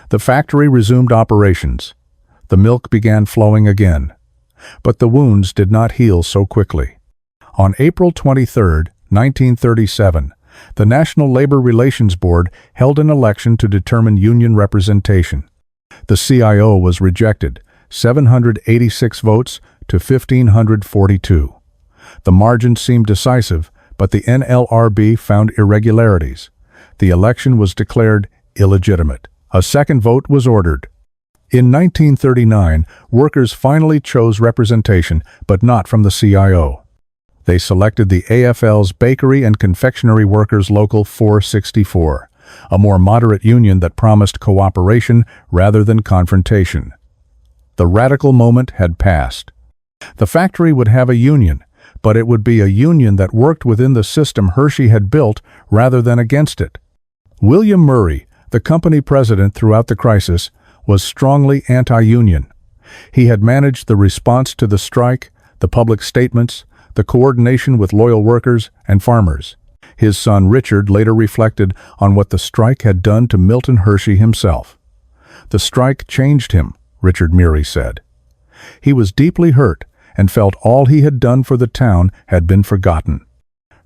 The factory resumed operations. The milk began flowing again. But the wounds did not heal so quickly. On April 23, 1937, the National Labor Relations Board held an election to determine union representation. The CIO was rejected, 786 votes to 1,542. The margin seemed decisive, but the NLRB found irregularities. The election was declared illegitimate. A second vote was ordered. In 1939, workers finally chose representation, but not from the CIO. They selected the AFL's Bakery and Confectionery Workers Local 464, a more moderate union that promised cooperation rather than confrontation. The radical moment had passed. The factory would have a union, but it would be a union that worked within the system Hershey had built rather than against it. William Murray, the company president throughout the crisis, was strongly anti-union. He had managed the response to the strike, the public statements, the coordination with loyal workers and farmers. His son Richard later reflected on what the strike had done to Milton Hershey himself. "The strike changed him," Richard Murray said. He was deeply hurt and felt all he had done for the town had been forgotten.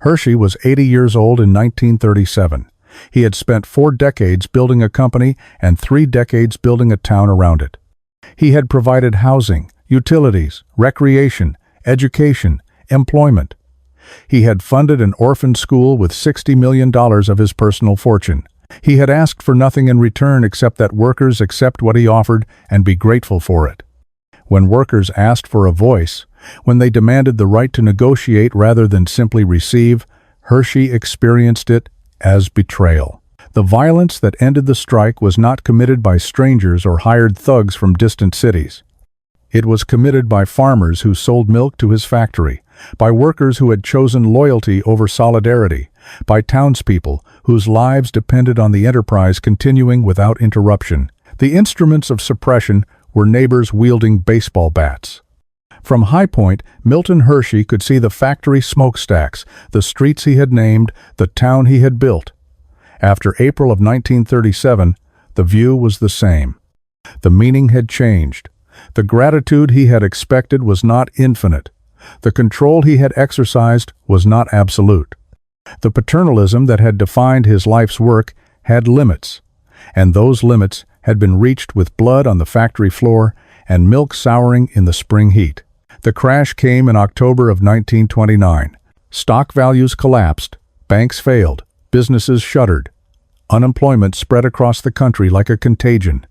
Hershey was 80 years old in 1937. He had spent 4 decades building a company and 3 decades building a town around it. He had provided housing, utilities, recreation, education, employment. He had funded an orphan school with $60 million of his personal fortune. He had asked for nothing in return except that workers accept what he offered and be grateful for it. When workers asked for a voice, when they demanded the right to negotiate rather than simply receive, Hershey experienced it as betrayal. The violence that ended the strike was not committed by strangers or hired thugs from distant cities. It was committed by farmers who sold milk to his factory, by workers who had chosen loyalty over solidarity, by townspeople whose lives depended on the enterprise continuing without interruption. The instruments of suppression were neighbors wielding baseball bats. From High Point, Milton Hershey could see the factory smokestacks, the streets he had named, the town he had built. After April of 1937, the view was the same. The meaning had changed. The gratitude he had expected was not infinite. The control he had exercised was not absolute. The paternalism that had defined his life's work had limits, and those limits had been reached with blood on the factory floor and milk souring in the spring heat. The crash came in October of 1929. Stock values collapsed, banks failed, businesses shuttered. Unemployment spread across the country like a contagion.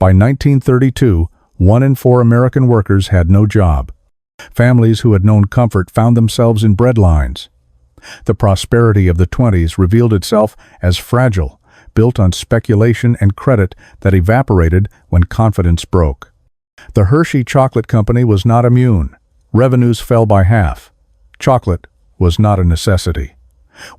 By 1932, 1 in 4 American workers had no job. Families who had known comfort found themselves in breadlines. The prosperity of the 20s revealed itself as fragile, built on speculation and credit that evaporated when confidence broke. The Hershey Chocolate Company was not immune. Revenues fell by half. Chocolate was not a necessity.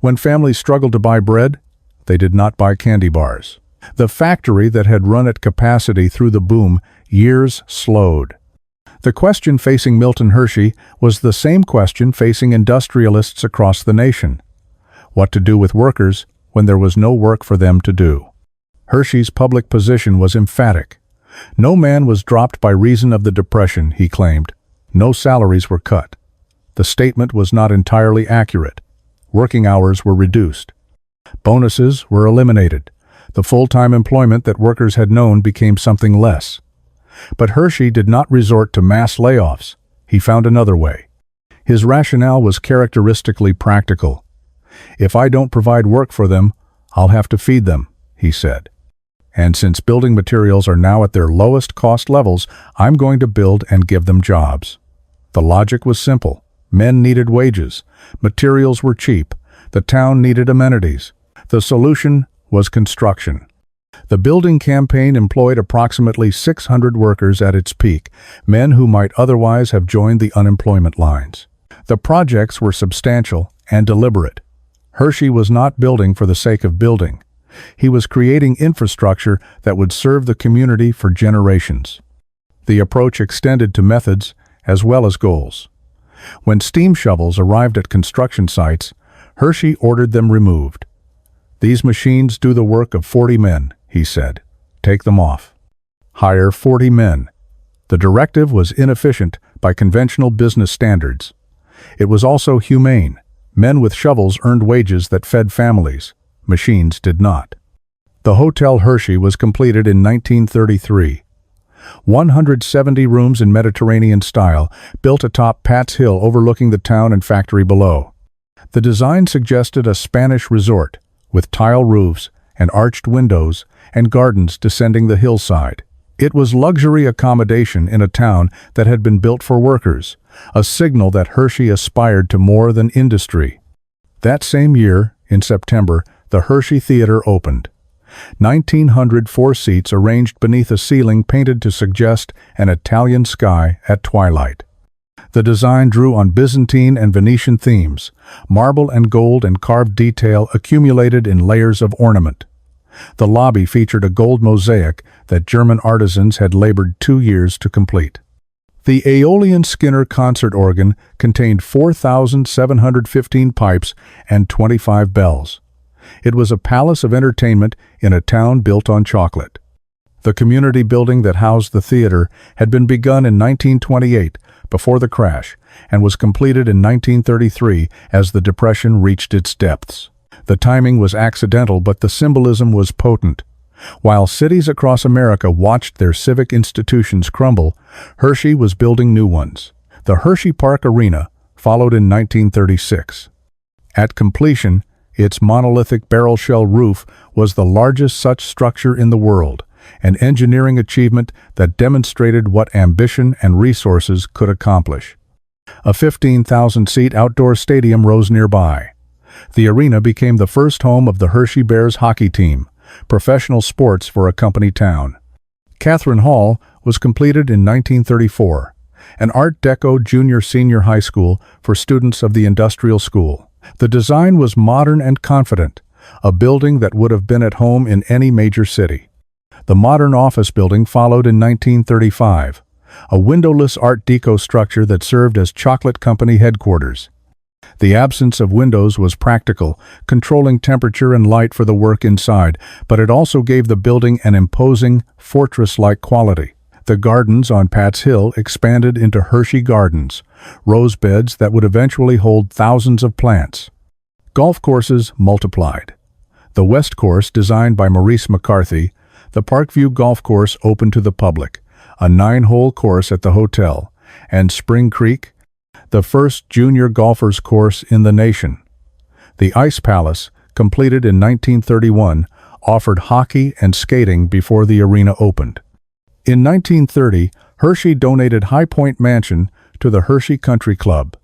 When families struggled to buy bread, they did not buy candy bars. The factory that had run at capacity through the boom years slowed. The question facing Milton Hershey was the same question facing industrialists across the nation. What to do with workers when there was no work for them to do? Hershey's public position was emphatic. No man was dropped by reason of the Depression, he claimed. No salaries were cut. The statement was not entirely accurate. Working hours were reduced. Bonuses were eliminated. The full-time employment that workers had known became something less. But Hershey did not resort to mass layoffs. He found another way. His rationale was characteristically practical. If I don't provide work for them, I'll have to feed them, he said. And since building materials are now at their lowest cost levels, I'm going to build and give them jobs. The logic was simple. Men needed wages. Materials were cheap. The town needed amenities. The solution was construction. The building campaign employed approximately 600 workers at its peak, men who might otherwise have joined the unemployment lines. The projects were substantial and deliberate. Hershey was not building for the sake of building. He was creating infrastructure that would serve the community for generations. The approach extended to methods as well as goals. When steam shovels arrived at construction sites, Hershey ordered them removed. "These machines do the work of 40 men," he said. "Take them off. Hire 40 men." The directive was inefficient by conventional business standards. It was also humane. Men with shovels earned wages that fed families. Machines did not. The Hotel Hershey was completed in 1933. 170 rooms in Mediterranean style, built atop Pat's Hill overlooking the town and factory below. The design suggested a Spanish resort, with tile roofs and arched windows and gardens descending the hillside. It was luxury accommodation in a town that had been built for workers, a signal that Hershey aspired to more than industry. That same year, in September, the Hershey Theater opened. 1,904 seats arranged beneath a ceiling painted to suggest an Italian sky at twilight. The design drew on Byzantine and Venetian themes. Marble and gold and carved detail accumulated in layers of ornament. The lobby featured a gold mosaic that German artisans had labored 2 years to complete. The Aeolian Skinner concert organ contained 4,715 pipes and 25 bells. It was a palace of entertainment in a town built on chocolate. The community building that housed the theater had been begun in 1928, before the crash, and was completed in 1933 as the Depression reached its depths. The timing was accidental, but the symbolism was potent. While cities across America watched their civic institutions crumble, Hershey was building new ones. The Hershey Park Arena followed in 1936. At completion, its monolithic barrel shell roof was the largest such structure in the world, an engineering achievement that demonstrated what ambition and resources could accomplish. A 15,000-seat outdoor stadium rose nearby. The arena became the first home of the Hershey Bears hockey team, professional sports for a company town. Catherine Hall was completed in 1934, an Art Deco junior-senior high school for students of the industrial school. The design was modern and confident, a building that would have been at home in any major city. The modern office building followed in 1935, a windowless Art Deco structure that served as chocolate company headquarters. The absence of windows was practical, controlling temperature and light for the work inside, but it also gave the building an imposing, fortress-like quality. The gardens on Pat's Hill expanded into Hershey Gardens, rose beds that would eventually hold thousands of plants. Golf courses multiplied. The West Course, designed by Maurice McCarthy, the Parkview Golf Course open to the public, a 9-hole course at the hotel, and Spring Creek, the first junior golfers course in the nation. The Ice Palace, completed in 1931, offered hockey and skating before the arena opened. In 1930, Hershey donated High Point Mansion to the Hershey Country Club.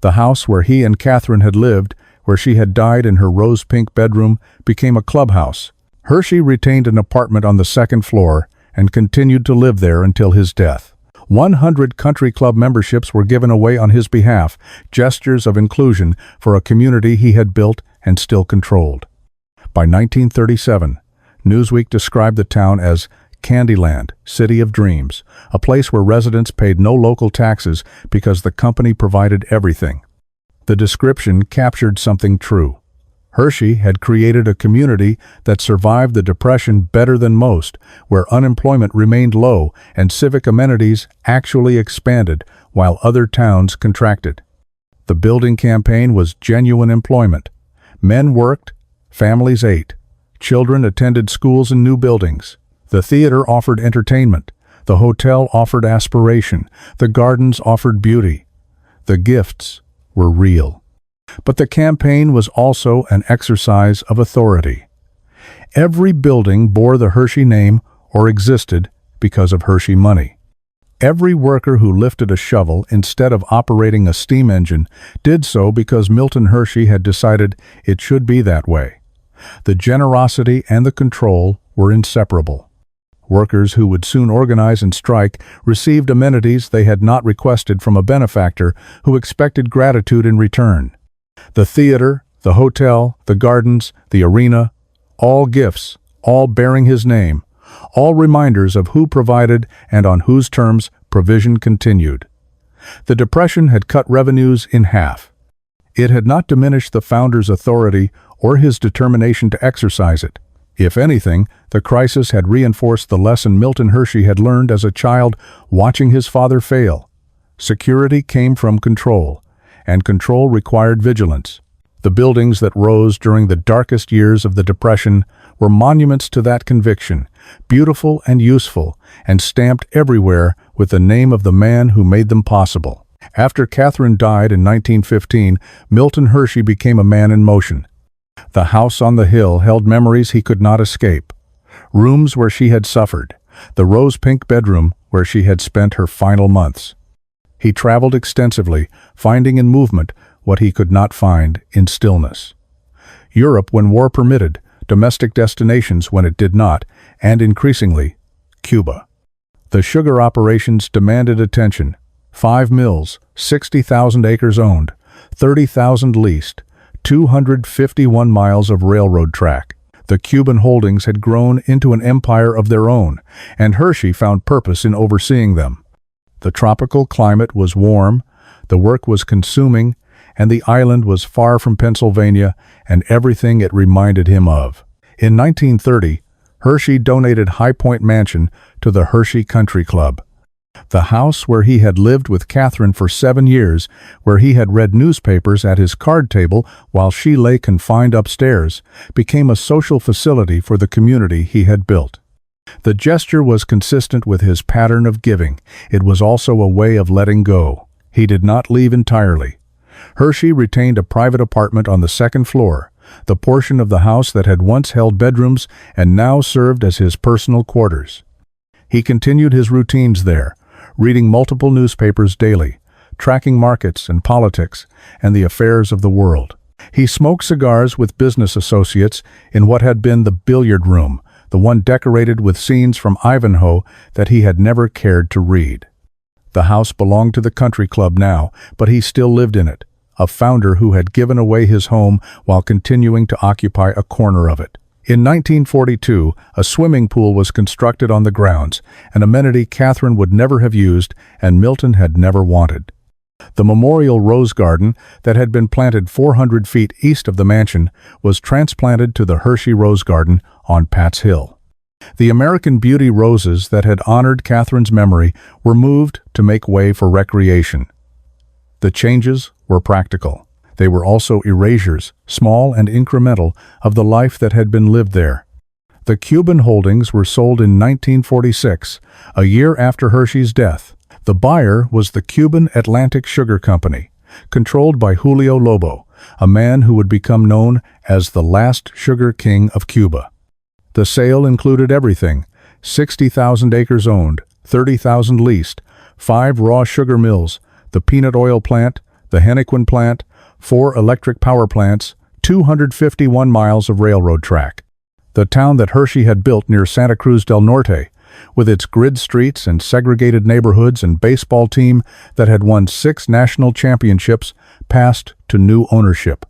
The house where he and Catherine had lived, where she had died in her rose-pink bedroom, became a clubhouse. Hershey retained an apartment on the second floor and continued to live there until his death. 100 country club memberships were given away on his behalf, gestures of inclusion for a community he had built and still controlled. By 1937, Newsweek described the town as Candyland, City of Dreams, a place where residents paid no local taxes because the company provided everything. The description captured something true. Hershey had created a community that survived the Depression better than most, where unemployment remained low and civic amenities actually expanded while other towns contracted. The building campaign was genuine employment. Men worked, families ate, children attended schools in new buildings. The theater offered entertainment, the hotel offered aspiration, the gardens offered beauty. The gifts were real. But the campaign was also an exercise of authority. Every building bore the Hershey name or existed because of Hershey money. Every worker who lifted a shovel instead of operating a steam engine did so because Milton Hershey had decided it should be that way. The generosity and the control were inseparable. Workers who would soon organize and strike received amenities they had not requested from a benefactor who expected gratitude in return. The theater, the hotel, the gardens, the arena, all gifts, all bearing his name, all reminders of who provided and on whose terms provision continued. The Depression had cut revenues in half. It had not diminished the founder's authority or his determination to exercise it. If anything, the crisis had reinforced the lesson Milton Hershey had learned as a child watching his father fail. Security came from control, and control required vigilance. The buildings that rose during the darkest years of the Depression were monuments to that conviction, beautiful and useful, and stamped everywhere with the name of the man who made them possible. After Catherine died in 1915, Milton Hershey became a man in motion. The house on the hill held memories he could not escape. Rooms where she had suffered, the rose-pink bedroom where she had spent her final months. He traveled extensively, finding in movement what he could not find in stillness. Europe when war permitted, domestic destinations when it did not, and increasingly, Cuba. The sugar operations demanded attention. 5 mills, 60,000 acres owned, 30,000 leased, 251 miles of railroad track. The Cuban holdings had grown into an empire of their own, and Hershey found purpose in overseeing them. The tropical climate was warm, the work was consuming, and the island was far from Pennsylvania and everything it reminded him of. In 1930, Hershey donated High Point Mansion to the Hershey Country Club. The house where he had lived with Catherine for 7 years, where he had read newspapers at his card table while she lay confined upstairs, became a social facility for the community he had built. The gesture was consistent with his pattern of giving. It was also a way of letting go. He did not leave entirely. Hershey retained a private apartment on the second floor, the portion of the house that had once held bedrooms and now served as his personal quarters. He continued his routines there, reading multiple newspapers daily, tracking markets and politics and the affairs of the world. He smoked cigars with business associates in what had been the billiard room, the one decorated with scenes from Ivanhoe that he had never cared to read. The house belonged to the country club now, but he still lived in it, a founder who had given away his home while continuing to occupy a corner of it. In 1942, a swimming pool was constructed on the grounds, an amenity Catherine would never have used and Milton had never wanted. The memorial rose garden that had been planted 400 feet east of the mansion was transplanted to the Hershey Rose Garden on Pat's Hill. The American Beauty roses that had honored Catherine's memory were moved to make way for recreation. The changes were practical. They were also erasures, small and incremental, of the life that had been lived there. The Cuban holdings were sold in 1946, a year after Hershey's death. The buyer was the Cuban Atlantic Sugar Company, controlled by Julio Lobo, a man who would become known as the last sugar king of Cuba. The sale included everything: 60,000 acres owned, 30,000 leased, 5 raw sugar mills, the peanut oil plant, the Hennequin plant, 4 electric power plants, 251 miles of railroad track. The town that Hershey had built near Santa Cruz del Norte, with its grid streets and segregated neighborhoods and baseball team that had won 6 national championships, passed to new ownership.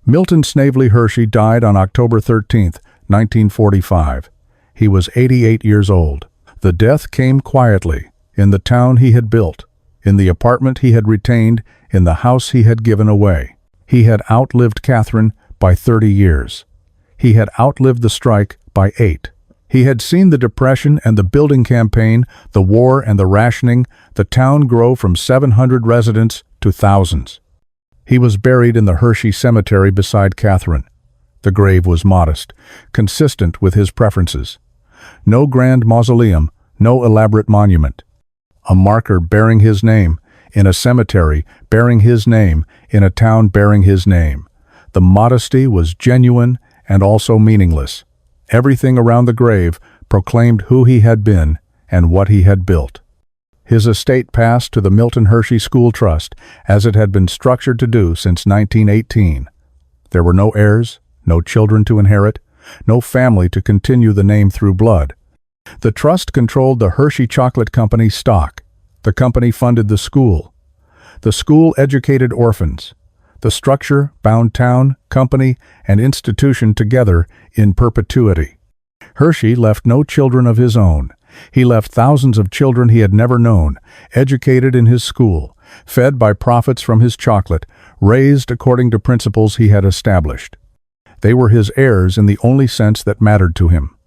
Milton Snavely Hershey died on October 13, 1945. He was 88 years old. The death came quietly, in the town he had built, in the apartment he had retained, in the house he had given away. He had outlived Catherine by 30 years. He had outlived the strike by 8. He had seen the Depression and the building campaign, the war and the rationing, the town grow from 700 residents to thousands. He was buried in the Hershey Cemetery beside Catherine. The grave was modest, consistent with his preferences. No grand mausoleum, no elaborate monument. A marker bearing his name, in a cemetery bearing his name, in a town bearing his name. The modesty was genuine and also meaningless. Everything around the grave proclaimed who he had been and what he had built. His estate passed to the Milton Hershey School Trust, as it had been structured to do since 1918. There were no heirs, no children to inherit, no family to continue the name through blood. The trust controlled the Hershey Chocolate Company stock. The company funded the school. The school educated orphans. The structure bound town, company, and institution together in perpetuity. Hershey left no children of his own. He left thousands of children he had never known, educated in his school, fed by profits from his chocolate, raised according to principles he had established. They were his heirs in the only sense that mattered to him.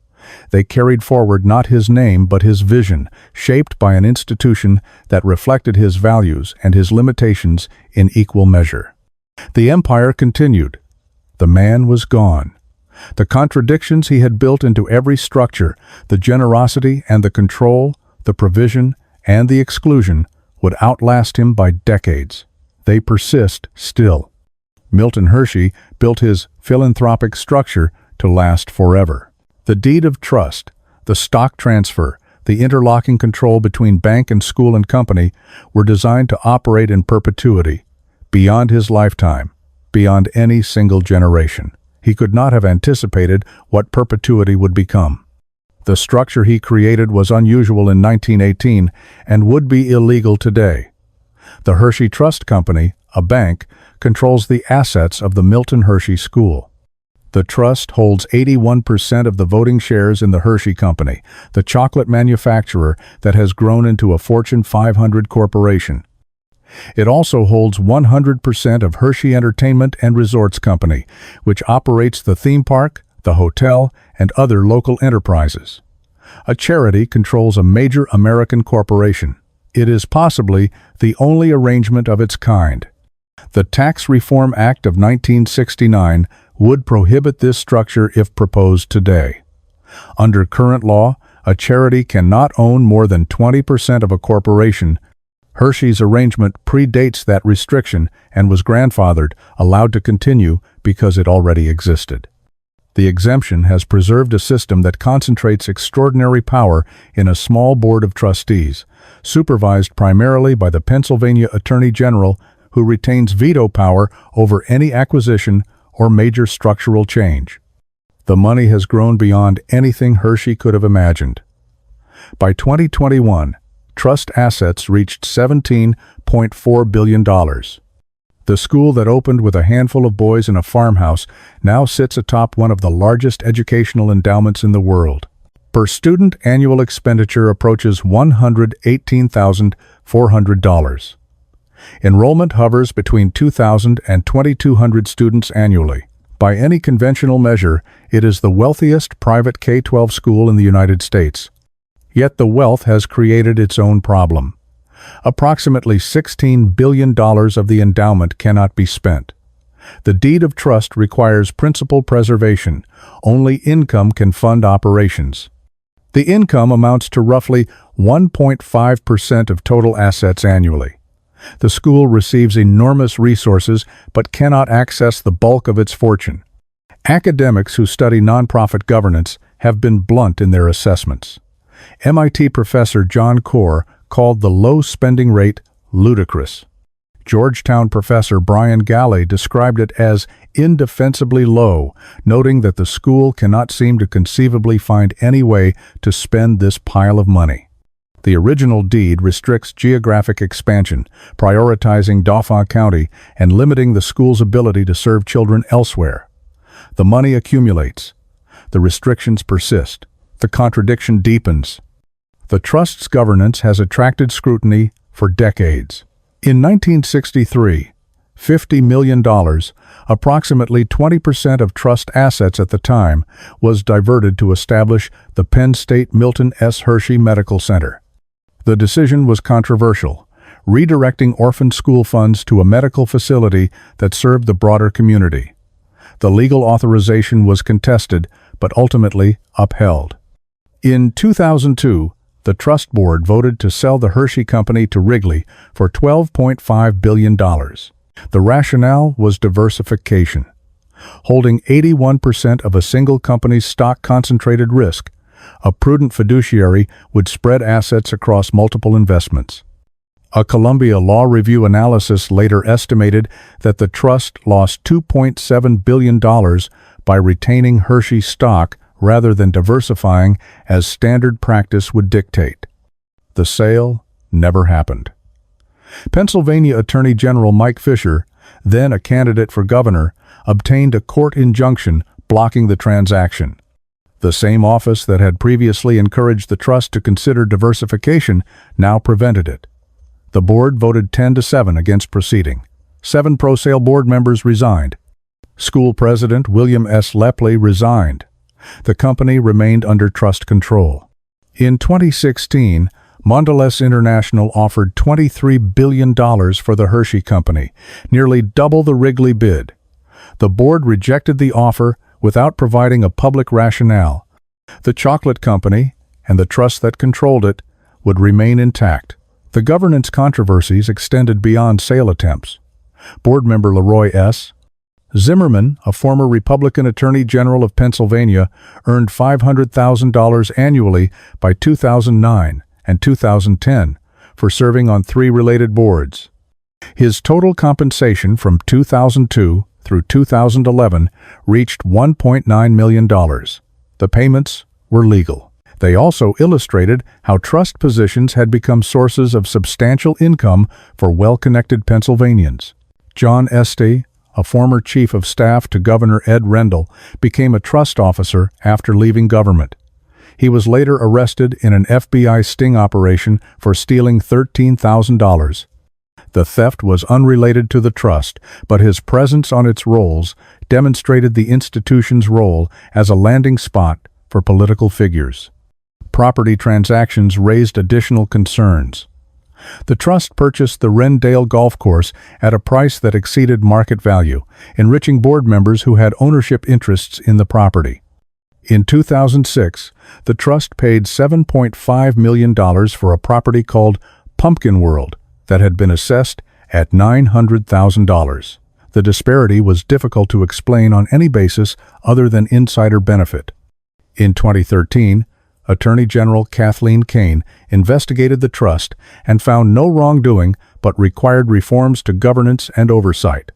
They carried forward not his name but his vision, shaped by an institution that reflected his values and his limitations in equal measure. The empire continued. The man was gone. The contradictions he had built into every structure, the generosity and the control, the provision and the exclusion, would outlast him by decades. They persist still. Milton Hershey built his philanthropic structure to last forever. The deed of trust, the stock transfer, the interlocking control between bank and school and company were designed to operate in perpetuity, beyond his lifetime, beyond any single generation. He could not have anticipated what perpetuity would become. The structure he created was unusual in 1918 and would be illegal today. The Hershey Trust Company, a bank, controls the assets of the Milton Hershey School. The trust holds 81% of the voting shares in the Hershey Company, the chocolate manufacturer that has grown into a Fortune 500 corporation. It also holds 100% of Hershey Entertainment and Resorts Company, which operates the theme park, the hotel, and other local enterprises. A charity controls a major American corporation. It is possibly the only arrangement of its kind. The Tax Reform Act of 1969 would prohibit this structure if proposed today. Under current law, a charity cannot own more than 20% of a corporation. Hershey's arrangement predates that restriction and was grandfathered, allowed to continue because it already existed. The exemption has preserved a system that concentrates extraordinary power in a small board of trustees, supervised primarily by the Pennsylvania Attorney General, who retains veto power over any acquisition or major structural change. The money has grown beyond anything Hershey could have imagined. By 2021, trust assets reached $17.4 billion. The school that opened with a handful of boys in a farmhouse now sits atop one of the largest educational endowments in the world. Per student annual expenditure approaches $118,400. Enrollment hovers between 2,000 and 2,200 students annually. By any conventional measure, it is the wealthiest private K-12 school in the United States. Yet the wealth has created its own problem. Approximately $16 billion of the endowment cannot be spent. The deed of trust requires principal preservation. Only income can fund operations. The income amounts to roughly 1.5% of total assets annually. The school receives enormous resources but cannot access the bulk of its fortune. Academics who study nonprofit governance have been blunt in their assessments. MIT professor John Corr called the low spending rate ludicrous. Georgetown professor Brian Galley described it as indefensibly low, noting that the school cannot seem to conceivably find any way to spend this pile of money. The original deed restricts geographic expansion, prioritizing Dauphin County and limiting the school's ability to serve children elsewhere. The money accumulates. The restrictions persist. The contradiction deepens. The trust's governance has attracted scrutiny for decades. In 1963, $50 million, approximately 20% of trust assets at the time, was diverted to establish the Penn State Milton S. Hershey Medical Center. The decision was controversial, redirecting orphan school funds to a medical facility that served the broader community. The legal authorization was contested, but ultimately upheld. In 2002, the trust board voted to sell the Hershey Company to Wrigley for $12.5 billion. The rationale was diversification. Holding 81% of a single company's stock concentrated risk. A prudent fiduciary would spread assets across multiple investments. A Columbia Law Review analysis later estimated that the trust lost $2.7 billion by retaining Hershey stock rather than diversifying as standard practice would dictate. The sale never happened. Pennsylvania Attorney General Mike Fisher, then a candidate for governor, obtained a court injunction blocking the transaction. The same office that had previously encouraged the trust to consider diversification now prevented it. The board voted 10-7 against proceeding. 7 pro-sale board members resigned. School president William S. Lepley resigned. The company remained under trust control. In 2016, Mondelez International offered $23 billion for the Hershey Company, nearly double the Wrigley bid. The board rejected the offer without providing a public rationale. The chocolate company, and the trust that controlled it, would remain intact. The governance controversies extended beyond sale attempts. Board member Leroy S. Zimmerman, a former Republican Attorney General of Pennsylvania, earned $500,000 annually by 2009 and 2010 for serving on 3 related boards. His total compensation from 2002 through 2011 reached $1.9 million. The payments were legal. They also illustrated how trust positions had become sources of substantial income for well-connected Pennsylvanians. John Estey, a former chief of staff to Governor Ed Rendell, became a trust officer after leaving government. He was later arrested in an FBI sting operation for stealing $13,000. The theft was unrelated to the trust, but his presence on its rolls demonstrated the institution's role as a landing spot for political figures. Property transactions raised additional concerns. The trust purchased the Wrendale Golf Course at a price that exceeded market value, enriching board members who had ownership interests in the property. In 2006, the trust paid $7.5 million for a property called Pumpkin World that had been assessed at $900,000. The disparity was difficult to explain on any basis other than insider benefit. In 2013, Attorney General Kathleen Kane investigated the trust and found no wrongdoing but required reforms to governance and oversight.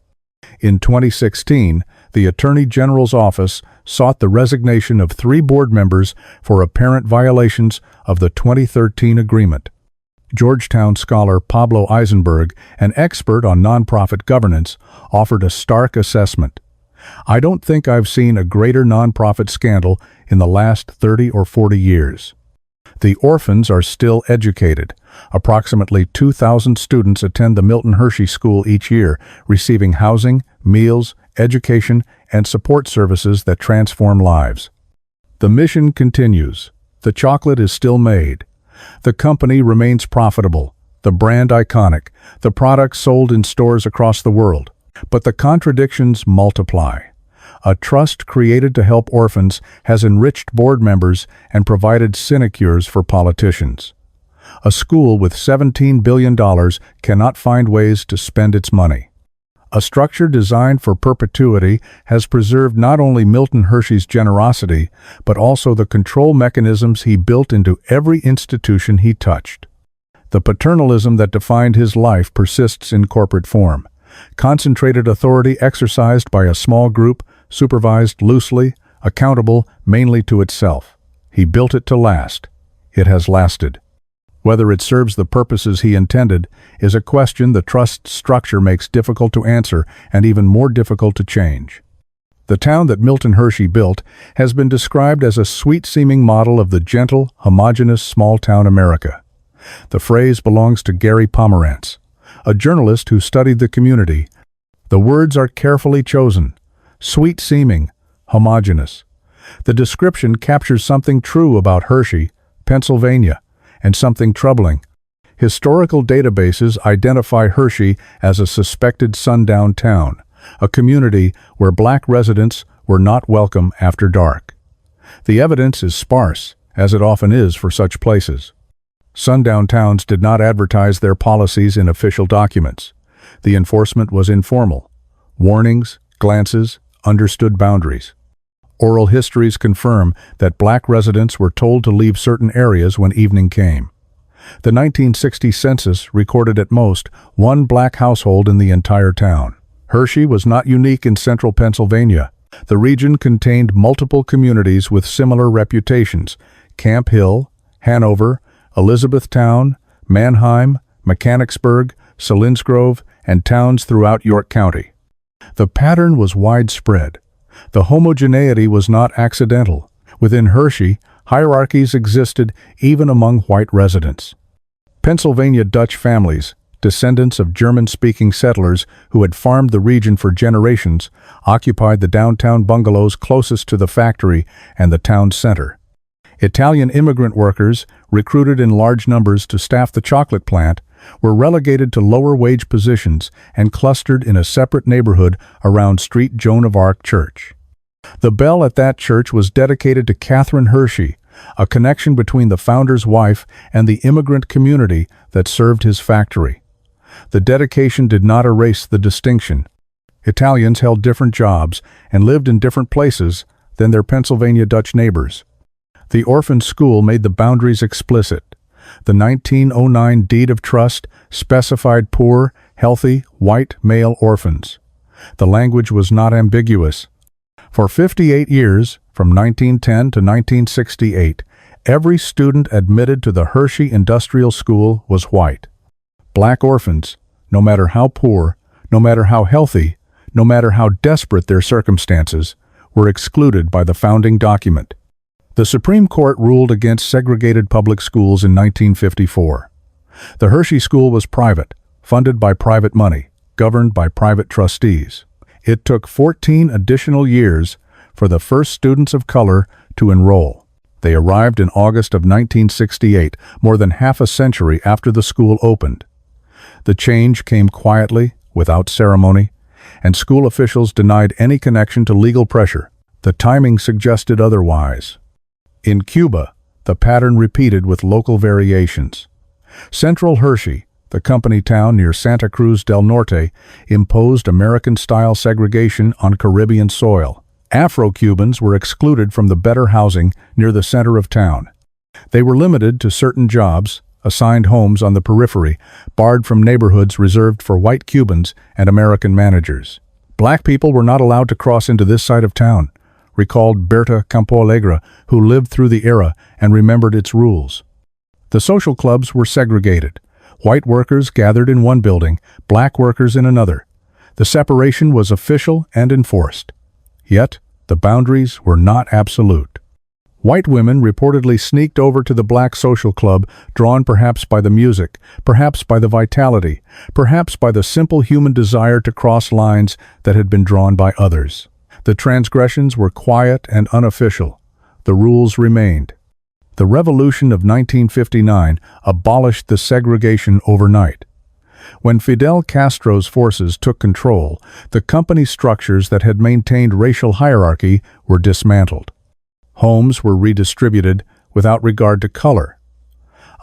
In 2016, the Attorney General's office sought the resignation of 3 board members for apparent violations of the 2013 agreement. Georgetown scholar Pablo Eisenberg, an expert on nonprofit governance, offered a stark assessment. "I don't think I've seen a greater nonprofit scandal in the last 30 or 40 years. The orphans are still educated. Approximately 2,000 students attend the Milton Hershey School each year, receiving housing, meals, education, and support services that transform lives. The mission continues. The chocolate is still made. The company remains profitable, the brand iconic, the products sold in stores across the world. But the contradictions multiply. A trust created to help orphans has enriched board members and provided sinecures for politicians. A school with $17 billion cannot find ways to spend its money. A structure designed for perpetuity has preserved not only Milton Hershey's generosity, but also the control mechanisms he built into every institution he touched. The paternalism that defined his life persists in corporate form. Concentrated authority exercised by a small group, supervised loosely, accountable mainly to itself. He built it to last. It has lasted. Whether it serves the purposes he intended is a question the trust's structure makes difficult to answer and even more difficult to change. The town that Milton Hershey built has been described as a sweet-seeming model of the gentle, homogeneous small-town America. The phrase belongs to Gary Pomerantz, a journalist who studied the community. The words are carefully chosen. Sweet-seeming, homogeneous. The description captures something true about Hershey, Pennsylvania, and something troubling. Historical databases identify Hershey as a suspected sundown town, a community where black residents were not welcome after dark. The evidence is sparse, as it often is for such places. Sundown towns did not advertise their policies in official documents. The enforcement was informal. Warnings, glances, understood boundaries. Oral histories confirm that black residents were told to leave certain areas when evening came. The 1960 census recorded at most 1 black household in the entire town. Hershey was not unique in central Pennsylvania. The region contained multiple communities with similar reputations: Camp Hill, Hanover, Elizabethtown, Manheim, Mechanicsburg, Selinsgrove, and towns throughout York County. The pattern was widespread. The homogeneity was not accidental. Within Hershey, hierarchies existed even among white residents. Pennsylvania Dutch families, descendants of German-speaking settlers who had farmed the region for generations, occupied the downtown bungalows closest to the factory and the town's center. Italian immigrant workers, recruited in large numbers to staff the chocolate plant, were relegated to lower-wage positions and clustered in a separate neighborhood around Street Joan of Arc Church. The bell at that church was dedicated to Catherine Hershey, a connection between the founder's wife and the immigrant community that served his factory. The dedication did not erase the distinction. Italians held different jobs and lived in different places than their Pennsylvania Dutch neighbors. The orphan school made the boundaries explicit. The 1909 Deed of Trust specified poor, healthy, white male orphans. The language was not ambiguous. For 58 years, from 1910 to 1968, every student admitted to the Hershey Industrial School was white. Black orphans, no matter how poor, no matter how healthy, no matter how desperate their circumstances, were excluded by the founding document. The Supreme Court ruled against segregated public schools in 1954. The Hershey School was private, funded by private money, governed by private trustees. It took 14 additional years for the first students of color to enroll. They arrived in August of 1968, more than half a century after the school opened. The change came quietly, without ceremony, and school officials denied any connection to legal pressure. The timing suggested otherwise. In Cuba, the pattern repeated with local variations. Central Hershey, the company town near Santa Cruz del Norte, imposed American-style segregation on Caribbean soil. Afro-Cubans were excluded from the better housing near the center of town. They were limited to certain jobs, assigned homes on the periphery, barred from neighborhoods reserved for white Cubans and American managers. Black people were not allowed to cross into this side of town, recalled Berta Campo Alegre, who lived through the era and remembered its rules. The social clubs were segregated. White workers gathered in one building, black workers in another. The separation was official and enforced. Yet, the boundaries were not absolute. White women reportedly sneaked over to the black social club, drawn perhaps by the music, perhaps by the vitality, perhaps by the simple human desire to cross lines that had been drawn by others. The transgressions were quiet and unofficial. The rules remained. The Revolution of 1959 abolished the segregation overnight. When Fidel Castro's forces took control, the company structures that had maintained racial hierarchy were dismantled. Homes were redistributed without regard to color.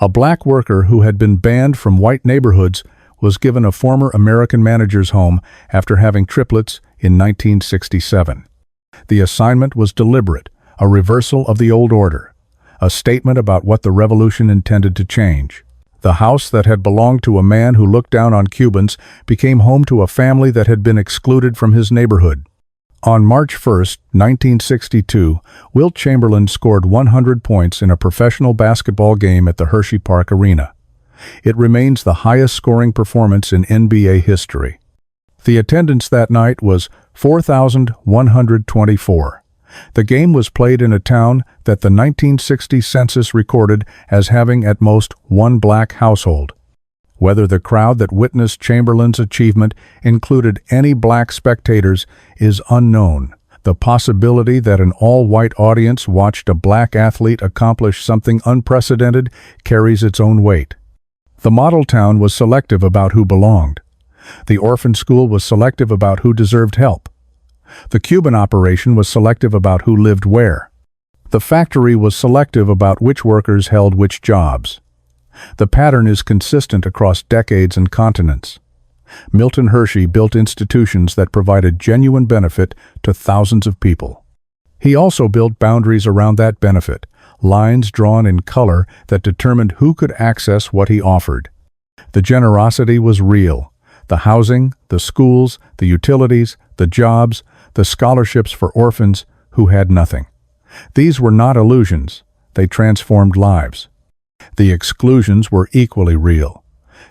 A black worker who had been banned from white neighborhoods was given a former American manager's home after having triplets in 1967. The assignment was deliberate, a reversal of the old order, a statement about what the revolution intended to change. The house that had belonged to a man who looked down on Cubans became home to a family that had been excluded from his neighborhood. On March 1, 1962, Wilt Chamberlain scored 100 points in a professional basketball game at the Hershey Park Arena. It remains the highest-scoring performance in NBA history. The attendance that night was 4,124. The game was played in a town that the 1960 census recorded as having at most one black household. Whether the crowd that witnessed Chamberlain's achievement included any black spectators is unknown. The possibility that an all-white audience watched a black athlete accomplish something unprecedented carries its own weight. The model town was selective about who belonged. The orphan school was selective about who deserved help. The Cuban operation was selective about who lived where. The factory was selective about which workers held which jobs. The pattern is consistent across decades and continents. Milton Hershey built institutions that provided genuine benefit to thousands of people. He also built boundaries around that benefit, lines drawn in color that determined who could access what he offered. The generosity was real. The housing, the schools, the utilities, the jobs, the scholarships for orphans who had nothing. These were not illusions. They transformed lives. The exclusions were equally real.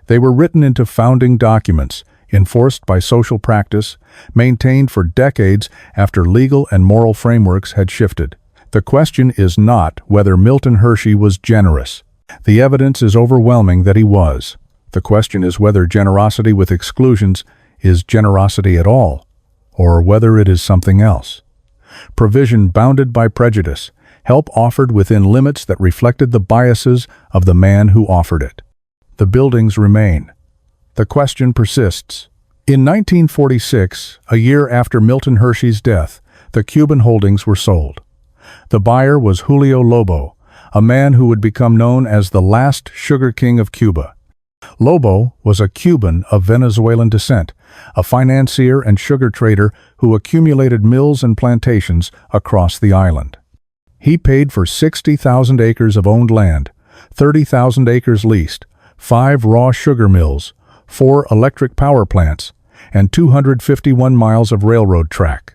They were written into founding documents, enforced by social practice, maintained for decades after legal and moral frameworks had shifted. The question is not whether Milton Hershey was generous. The evidence is overwhelming that he was. The question is whether generosity with exclusions is generosity at all, or whether it is something else. Provision bounded by prejudice, help offered within limits that reflected the biases of the man who offered it. The buildings remain. The question persists. In 1946, a year after Milton Hershey's death, the Cuban holdings were sold. The buyer was Julio Lobo, a man who would become known as the last sugar king of Cuba. Lobo was a Cuban of Venezuelan descent, a financier and sugar trader who accumulated mills and plantations across the island. He paid for 60,000 acres of owned land, 30,000 acres leased, 5 raw sugar mills, 4 electric power plants, and 251 miles of railroad track.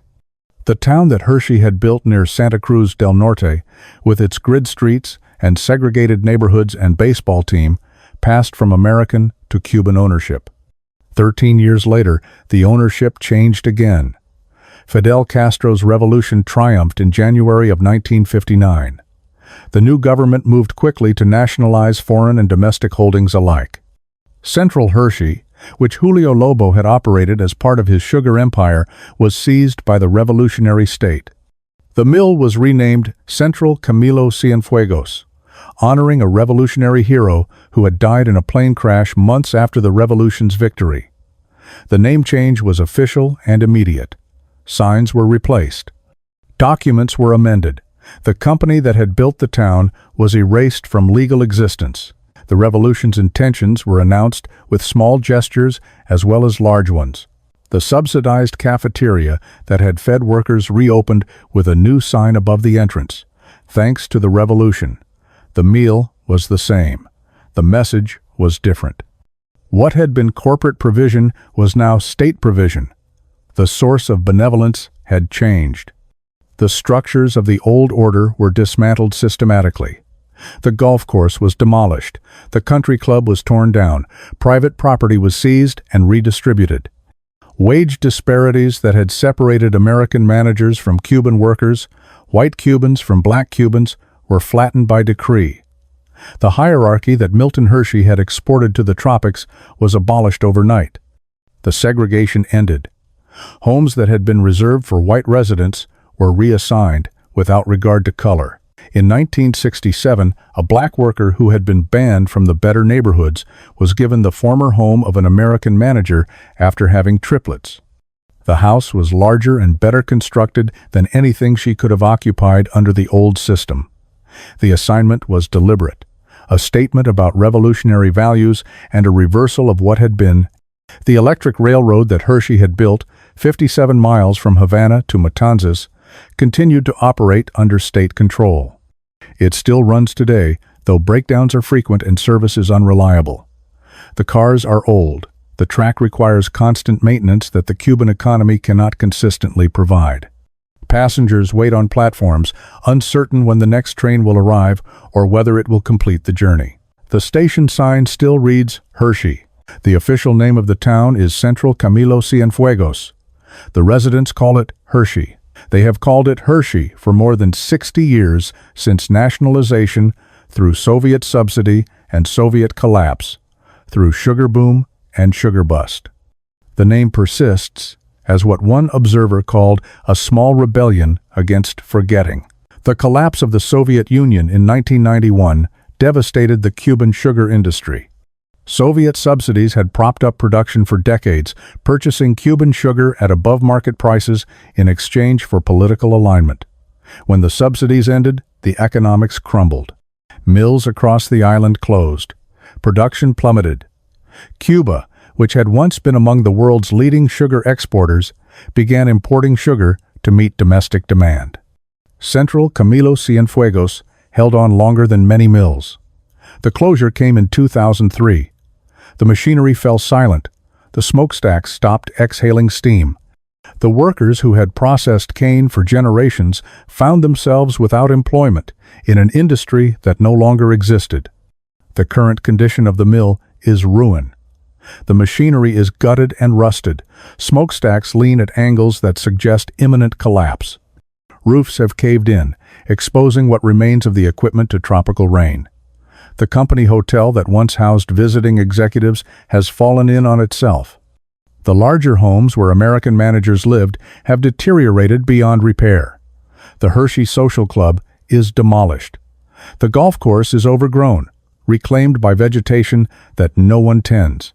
The town that Hershey had built near Santa Cruz del Norte, with its grid streets and segregated neighborhoods and baseball team, passed from American to Cuban ownership. 13 years later, the ownership changed again. Fidel Castro's revolution triumphed in January of 1959. The new government moved quickly to nationalize foreign and domestic holdings alike. Central Hershey, which Julio Lobo had operated as part of his sugar empire, was seized by the revolutionary state. The mill was renamed Central Camilo Cienfuegos, honoring a revolutionary hero who had died in a plane crash months after the revolution's victory. The name change was official and immediate. Signs were replaced. Documents were amended. The company that had built the town was erased from legal existence. The revolution's intentions were announced with small gestures as well as large ones. The subsidized cafeteria that had fed workers reopened with a new sign above the entrance. Thanks to the revolution. The meal was the same. The message was different. What had been corporate provision was now state provision. The source of benevolence had changed. The structures of the old order were dismantled systematically. The golf course was demolished. The country club was torn down. Private property was seized and redistributed. Wage disparities that had separated American managers from Cuban workers, white Cubans from black Cubans, were flattened by decree. The hierarchy that Milton Hershey had exported to the tropics was abolished overnight. The segregation ended. Homes that had been reserved for white residents were reassigned without regard to color. In 1967, a black worker who had been banned from the better neighborhoods was given the former home of an American manager after having triplets. The house was larger and better constructed than anything she could have occupied under the old system. The assignment was deliberate, a statement about revolutionary values and a reversal of what had been. The electric railroad that Hershey had built, 57 miles from Havana to Matanzas, continued to operate under state control. It still runs today, though breakdowns are frequent and service is unreliable. The cars are old. The track requires constant maintenance that the Cuban economy cannot consistently provide. Passengers wait on platforms, uncertain when the next train will arrive or whether it will complete the journey. The station sign still reads Hershey. The official name of the town is Central Camilo Cienfuegos. The residents call it Hershey. They have called it Hershey for more than 60 years since nationalization, through Soviet subsidy and Soviet collapse, through sugar boom and sugar bust. The name persists as what one observer called a small rebellion against forgetting. The collapse of the Soviet Union in 1991 devastated the Cuban sugar industry. Soviet subsidies had propped up production for decades, purchasing Cuban sugar at above-market prices in exchange for political alignment. When the subsidies ended, the economics crumbled. Mills across the island closed. Production plummeted. Cuba, which had once been among the world's leading sugar exporters, began importing sugar to meet domestic demand. Central Camilo Cienfuegos held on longer than many mills. The closure came in 2003. The machinery fell silent. The smokestacks stopped exhaling steam. The workers who had processed cane for generations found themselves without employment in an industry that no longer existed. The current condition of the mill is ruin. The machinery is gutted and rusted. Smokestacks lean at angles that suggest imminent collapse. Roofs have caved in, exposing what remains of the equipment to tropical rain. The company hotel that once housed visiting executives has fallen in on itself. The larger homes where American managers lived have deteriorated beyond repair. The Hershey Social Club is demolished. The golf course is overgrown, reclaimed by vegetation that no one tends.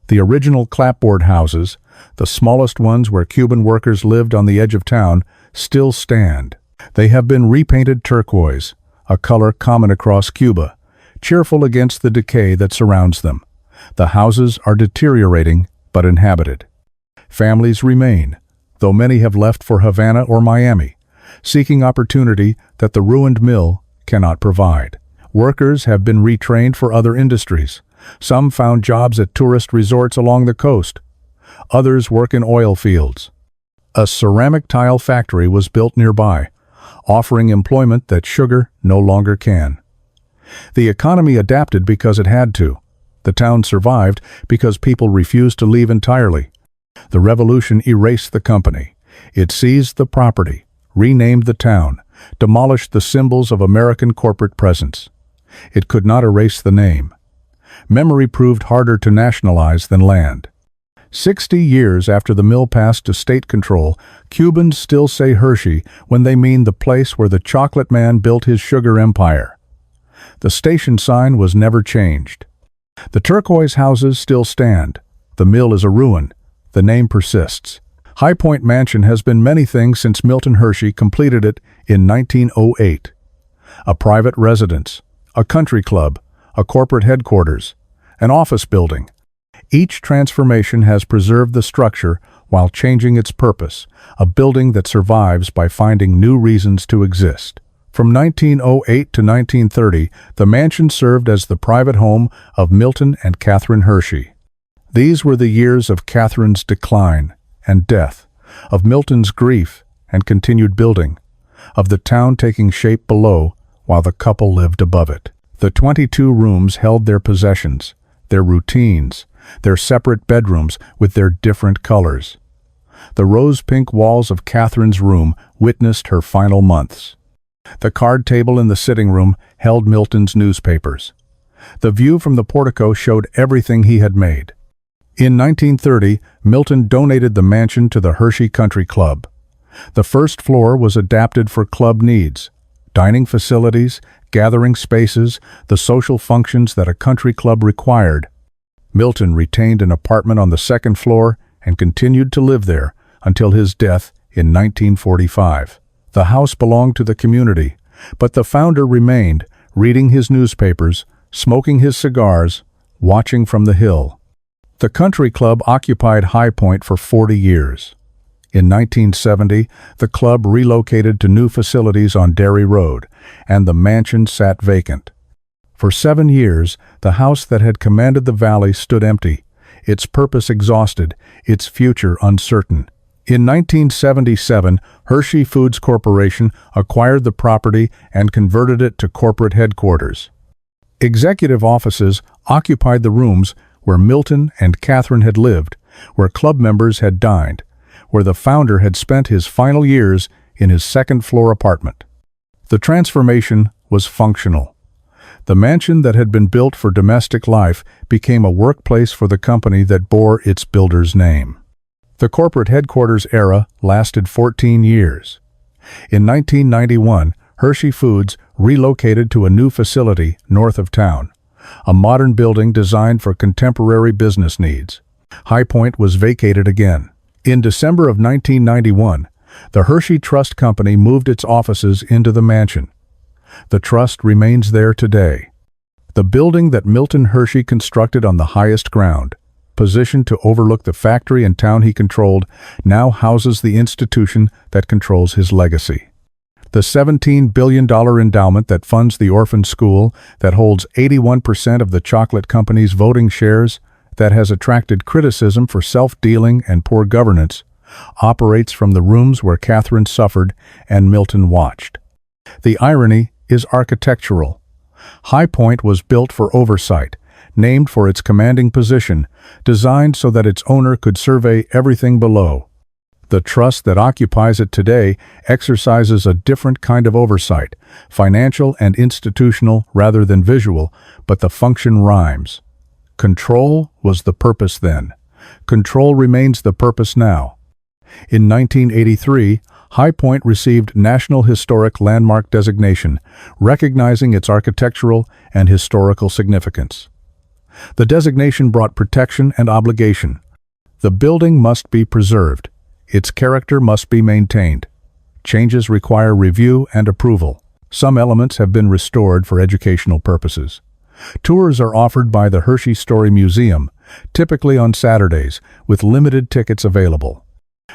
The original clapboard houses, the smallest ones where Cuban workers lived on the edge of town, still stand. They have been repainted turquoise, a color common across Cuba, cheerful against the decay that surrounds them. The houses are deteriorating but inhabited. Families remain, though many have left for Havana or Miami, seeking opportunity that the ruined mill cannot provide. Workers have been retrained for other industries. Some found jobs at tourist resorts along the coast. Others work in oil fields. A ceramic tile factory was built nearby, offering employment that sugar no longer can. The economy adapted because it had to. The town survived because people refused to leave entirely. The revolution erased the company. It seized the property, renamed the town, demolished the symbols of American corporate presence. It could not erase the name. Memory proved harder to nationalize than land. 60 years after the mill passed to state control, Cubans still say Hershey when they mean the place where the chocolate man built his sugar empire. The station sign was never changed. The turquoise houses still stand. The mill is a ruin. The name persists. High Point Mansion has been many things since Milton Hershey completed it in 1908. A private residence, a country club, a corporate headquarters, an office building. Each transformation has preserved the structure while changing its purpose, a building that survives by finding new reasons to exist. From 1908 to 1930, the mansion served as the private home of Milton and Catherine Hershey. These were the years of Catherine's decline and death, of Milton's grief and continued building, of the town taking shape below while the couple lived above it. The 22 rooms held their possessions, their routines, their separate bedrooms with their different colors. The rose-pink walls of Catherine's room witnessed her final months. The card table in the sitting room held Milton's newspapers. The view from the portico showed everything he had made. In 1930, Milton donated the mansion to the Hershey Country Club. The first floor was adapted for club needs: dining facilities, gathering spaces, the social functions that a country club required. Milton retained an apartment on the second floor and continued to live there until his death in 1945. The house belonged to the community, but the founder remained, reading his newspapers, smoking his cigars, watching from the hill. The country club occupied High Point for 40 years. In 1970, the club relocated to new facilities on Dairy Road, and the mansion sat vacant. For 7 years, the house that had commanded the valley stood empty, its purpose exhausted, its future uncertain. In 1977, Hershey Foods Corporation acquired the property and converted it to corporate headquarters. Executive offices occupied the rooms where Milton and Catherine had lived, where club members had dined, where the founder had spent his final years in his second-floor apartment. The transformation was functional. The mansion that had been built for domestic life became a workplace for the company that bore its builder's name. The corporate headquarters era lasted 14 years. In 1991, Hershey Foods relocated to a new facility north of town, a modern building designed for contemporary business needs. High Point was vacated again. In December of 1991, the Hershey Trust Company moved its offices into the mansion. The trust remains there today. The building that Milton Hershey constructed on the highest ground, positioned to overlook the factory and town he controlled, now houses the institution that controls his legacy. The $17 billion endowment that funds the orphan school, that holds 81% of the chocolate company's voting shares, that has attracted criticism for self-dealing and poor governance, operates from the rooms where Catherine suffered and Milton watched. The irony is architectural. High Point was built for oversight, named for its commanding position, designed so that its owner could survey everything below. The trust that occupies it today exercises a different kind of oversight, financial and institutional rather than visual, but the function rhymes. Control was the purpose then. Control remains the purpose now. In 1983, High Point received National Historic Landmark designation, recognizing its architectural and historical significance. The designation brought protection and obligation. The building must be preserved. Its character must be maintained. Changes require review and approval. Some elements have been restored for educational purposes. Tours are offered by the Hershey Story Museum, typically on Saturdays, with limited tickets available.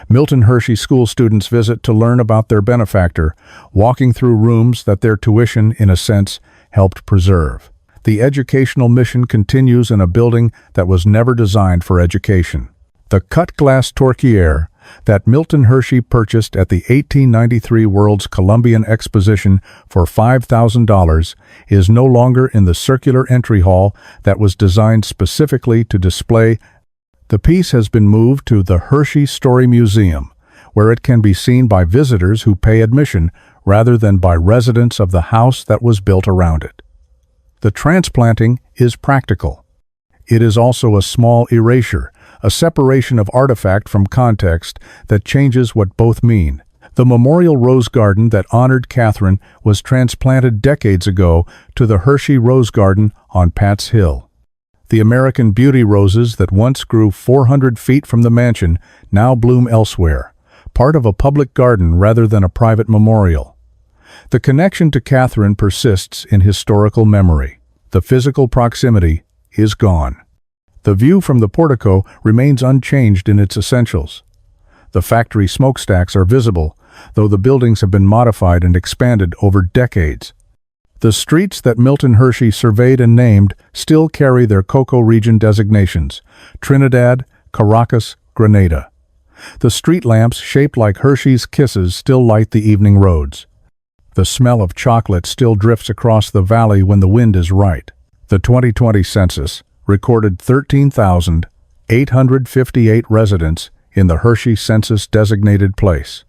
Milton Hershey school students visit to learn about their benefactor, walking through rooms that their tuition, in a sense, helped preserve. The educational mission continues in a building that was never designed for education. The cut-glass tourquière that Milton Hershey purchased at the 1893 World's Columbian Exposition for $5,000 is no longer in the circular entry hall that was designed specifically to display. The piece has been moved to the Hershey Story Museum, where it can be seen by visitors who pay admission rather than by residents of the house that was built around it. The transplanting is practical. It is also a small erasure, a separation of artifact from context that changes what both mean. The memorial rose garden that honored Catherine was transplanted decades ago to the Hershey Rose Garden on Pat's Hill. The American beauty roses that once grew 400 feet from the mansion now bloom elsewhere, part of a public garden rather than a private memorial. The connection to Catherine persists in historical memory. The physical proximity is gone. The view from the portico remains unchanged in its essentials. The factory smokestacks are visible, though the buildings have been modified and expanded over decades. The streets that Milton Hershey surveyed and named still carry their Cocoa region designations: Trinidad, Caracas, Grenada. The street lamps shaped like Hershey's kisses still light the evening roads. The smell of chocolate still drifts across the valley when the wind is right. The 2020 census recorded 13,858 residents in the Hershey census-designated place.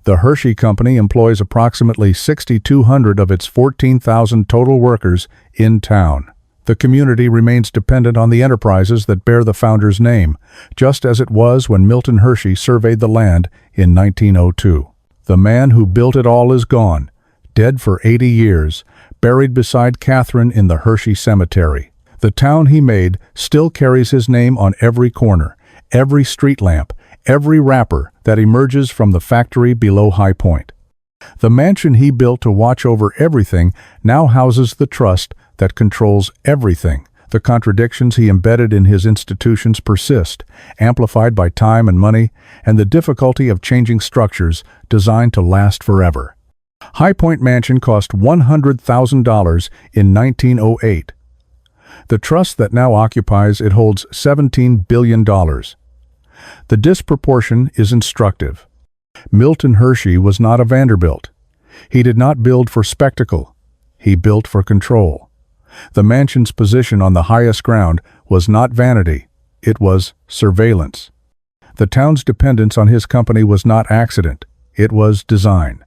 The Hershey Company employs approximately 6,200 of its 14,000 total workers in town. The community remains dependent on the enterprises that bear the founder's name, just as it was when Milton Hershey surveyed the land in 1902. The man who built it all is gone, dead for 80 years, buried beside Catherine in the Hershey Cemetery. The town he made still carries his name on every corner, every street lamp, every wrapper that emerges from the factory below High Point. The mansion he built to watch over everything now houses the trust that controls everything. The contradictions he embedded in his institutions persist, amplified by time and money, and the difficulty of changing structures designed to last forever. High Point Mansion cost $100,000 in 1908. The trust that now occupies it holds $17 billion. The disproportion is instructive. Milton Hershey was not a Vanderbilt. He did not build for spectacle. He built for control. The mansion's position on the highest ground was not vanity. It was surveillance. The town's dependence on his company was not accident. It was design.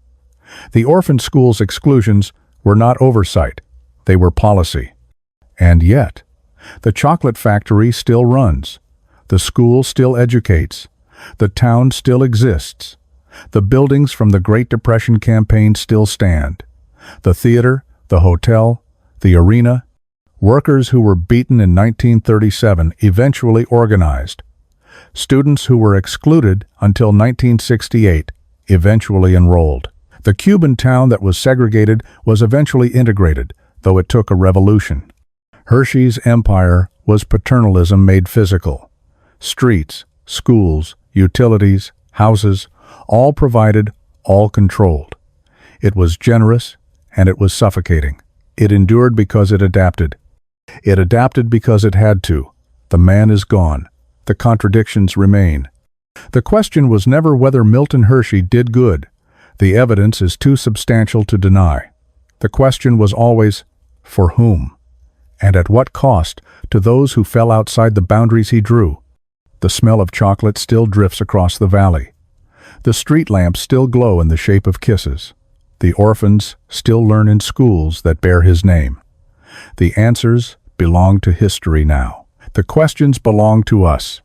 The orphan school's exclusions were not oversight. They were policy. And yet, the chocolate factory still runs. The school still educates. The town still exists. The buildings from the Great Depression campaign still stand. The theater, the hotel, the arena. Workers who were beaten in 1937 eventually organized. Students who were excluded until 1968 eventually enrolled. The Cuban town that was segregated was eventually integrated, though it took a revolution. Hershey's empire was paternalism made physical. Streets, schools, utilities, houses, all provided, all controlled. It was generous, and it was suffocating. It endured because it adapted. It adapted because it had to. The man is gone. The contradictions remain. The question was never whether Milton Hershey did good. The evidence is too substantial to deny. The question was always, for whom? And at what cost to those who fell outside the boundaries he drew? The smell of chocolate still drifts across the valley. The street lamps still glow in the shape of kisses. The orphans still learn in schools that bear his name. The answers belong to history now. The questions belong to us.